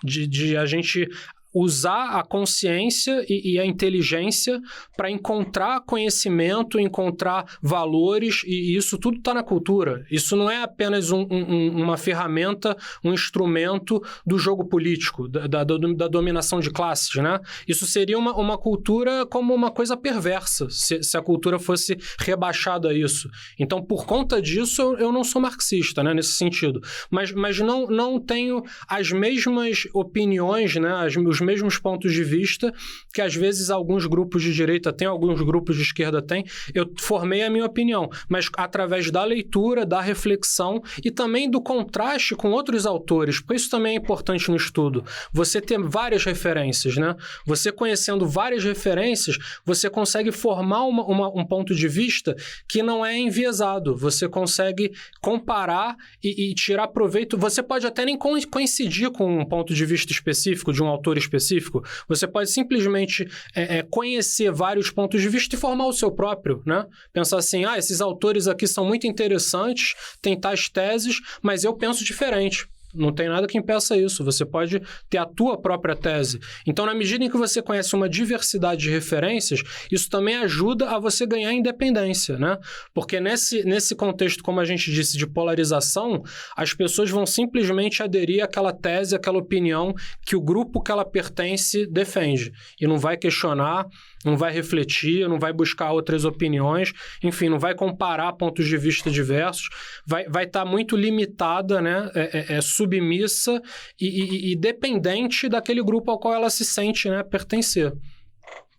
De a gente usar a consciência e a inteligência para encontrar conhecimento, encontrar valores, e isso tudo está na cultura. Isso não é apenas uma ferramenta, um instrumento do jogo político, da dominação de classes, né? Isso seria uma cultura como uma coisa perversa, se a cultura fosse rebaixada a isso. Então, por conta disso, eu não sou marxista, né, nesse sentido. Mas não tenho as mesmas opiniões, né, os mesmos pontos de vista que às vezes alguns grupos de direita têm, alguns grupos de esquerda têm. Eu formei a minha opinião, mas através da leitura, da reflexão e também do contraste com outros autores, porque isso também é importante no estudo. Você ter várias referências, né? Você conhecendo várias referências, você consegue formar um ponto de vista que não é enviesado. Você consegue comparar e tirar proveito. Você pode até nem coincidir com um ponto de vista específico, de um autor específico. Você pode simplesmente conhecer vários pontos de vista e formar o seu próprio, né? Pensar assim, esses autores aqui são muito interessantes, têm tais teses, mas eu penso diferente. Não tem nada que impeça isso. Você pode ter a tua própria tese. Então, na medida em que você conhece uma diversidade de referências, isso também ajuda a você ganhar independência, né? Porque nesse contexto, como a gente disse, de polarização, as pessoas vão simplesmente aderir àquela tese, àquela opinião que o grupo que ela pertence defende. E não vai questionar, não vai refletir, não vai buscar outras opiniões, enfim, não vai comparar pontos de vista diversos, vai estar muito limitada, né? Submissa e dependente daquele grupo ao qual ela se sente, né, pertencer.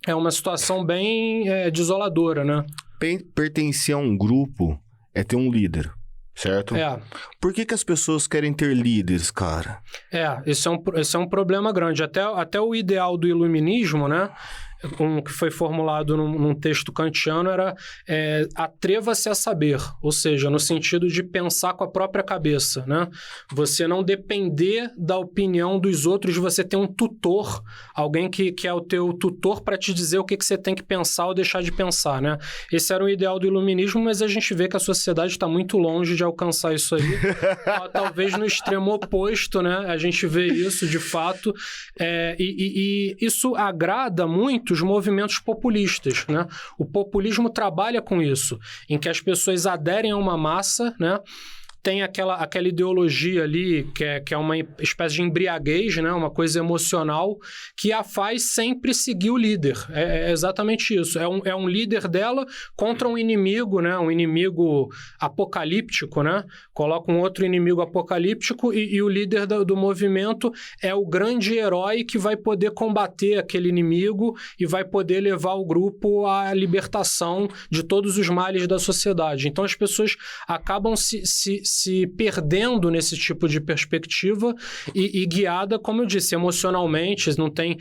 É uma situação bem desoladora, né? Pertencer a um grupo é ter um líder, certo? Por que as pessoas querem ter líderes, cara? Esse é um problema grande. Até o ideal do iluminismo, né? Que foi formulado num texto kantiano era atreva-se a saber, ou seja, no sentido de pensar com a própria cabeça, né? Você não depender da opinião dos outros, você ter um tutor, alguém que é o teu tutor para te dizer o que você tem que pensar ou deixar de pensar, né? Esse era o ideal do iluminismo, mas a gente vê que a sociedade está muito longe de alcançar isso aí. Talvez no extremo oposto, né? A gente vê isso de fato, e isso agrada muito os movimentos populistas, né? O populismo trabalha com isso, em que as pessoas aderem a uma massa, né? Tem aquela ideologia ali que é uma espécie de embriaguez, né? Uma coisa emocional que a faz sempre seguir o líder. É exatamente isso. É um líder dela contra um inimigo, né? Um inimigo apocalíptico, né? Coloca um outro inimigo apocalíptico e o líder do movimento é o grande herói que vai poder combater aquele inimigo e vai poder levar o grupo à libertação de todos os males da sociedade. Então as pessoas acabam se perdendo nesse tipo de perspectiva e guiada, como eu disse, emocionalmente, não tem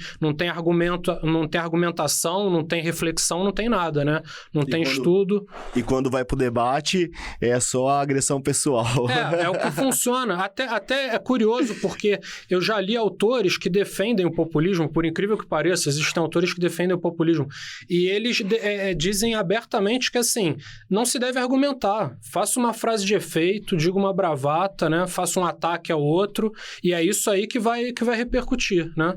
argumento, não tem argumentação, não tem reflexão, não tem nada, né? Não tem estudo. E quando vai pro debate, é só a agressão pessoal. É o que funciona. Até é curioso, porque eu já li autores que defendem o populismo, por incrível que pareça, existem autores que defendem o populismo, e eles dizem abertamente que, assim, não se deve argumentar. Faça uma frase de efeito, diga uma bravata, né? Faça um ataque ao outro, e é isso aí que vai repercutir, né?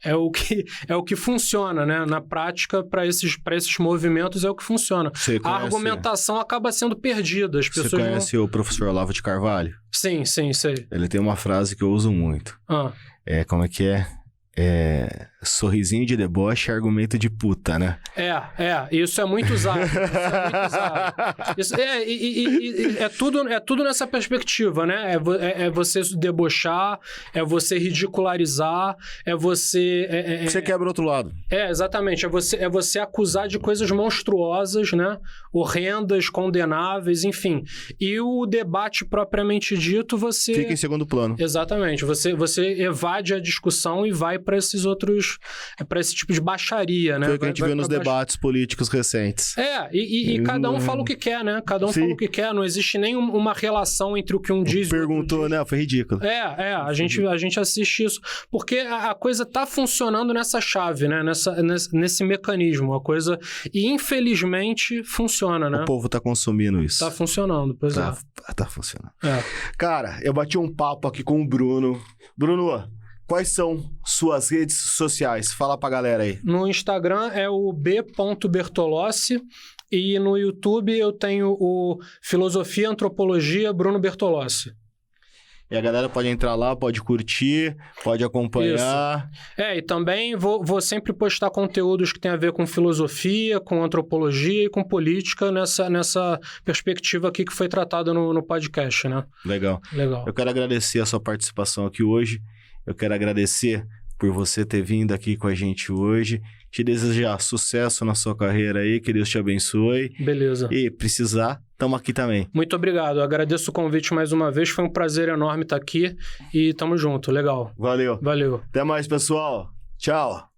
É o que funciona, né? Na prática, para esses movimentos, é o que funciona. A argumentação acaba sendo perdida. As pessoas Você conhece o professor Olavo de Carvalho? Sim, sei. Ele tem uma frase que eu uso muito. Como é que é? Sorrisinho de deboche é argumento de puta, né? Isso é muito usado. É tudo nessa perspectiva, né? É você debochar, é você ridicularizar, é você... Você quebra o outro lado. Exatamente. É você acusar de coisas monstruosas, né? Horrendas, condenáveis, enfim. E o debate propriamente dito, você... Fica em segundo plano. Exatamente. Você evade a discussão e vai para esses outros... para esse tipo de baixaria, né? Foi o que a gente viu nos debates políticos recentes. E cada um fala o que quer, né? Cada um fala o que quer. Não existe nenhuma relação entre o que um diz e o outro perguntou, né? Foi ridículo. A gente assiste isso. Porque a coisa tá funcionando nessa chave, né? Nesse mecanismo. A coisa... E, infelizmente, funciona, né? O povo tá consumindo isso. Tá funcionando, pois Tá funcionando. Cara, eu bati um papo aqui com o Bruno. Bruno... quais são suas redes sociais? Fala pra galera aí. No Instagram é o b.bertolossi e no YouTube eu tenho o Filosofia e Antropologia Bruno Bertolossi. E a galera pode entrar lá, pode curtir, pode acompanhar. Isso. E também vou sempre postar conteúdos que tem a ver com filosofia, com antropologia e com política nessa perspectiva aqui que foi tratada no podcast, né? Legal. Eu quero agradecer a sua participação aqui hoje. Eu quero agradecer por você ter vindo aqui com a gente hoje. Te desejar sucesso na sua carreira aí, que Deus te abençoe. Beleza. E precisar, estamos aqui também. Muito obrigado. Eu agradeço o convite mais uma vez. Foi um prazer enorme estar aqui e tamo junto. Legal. Valeu. Valeu. Até mais, pessoal. Tchau.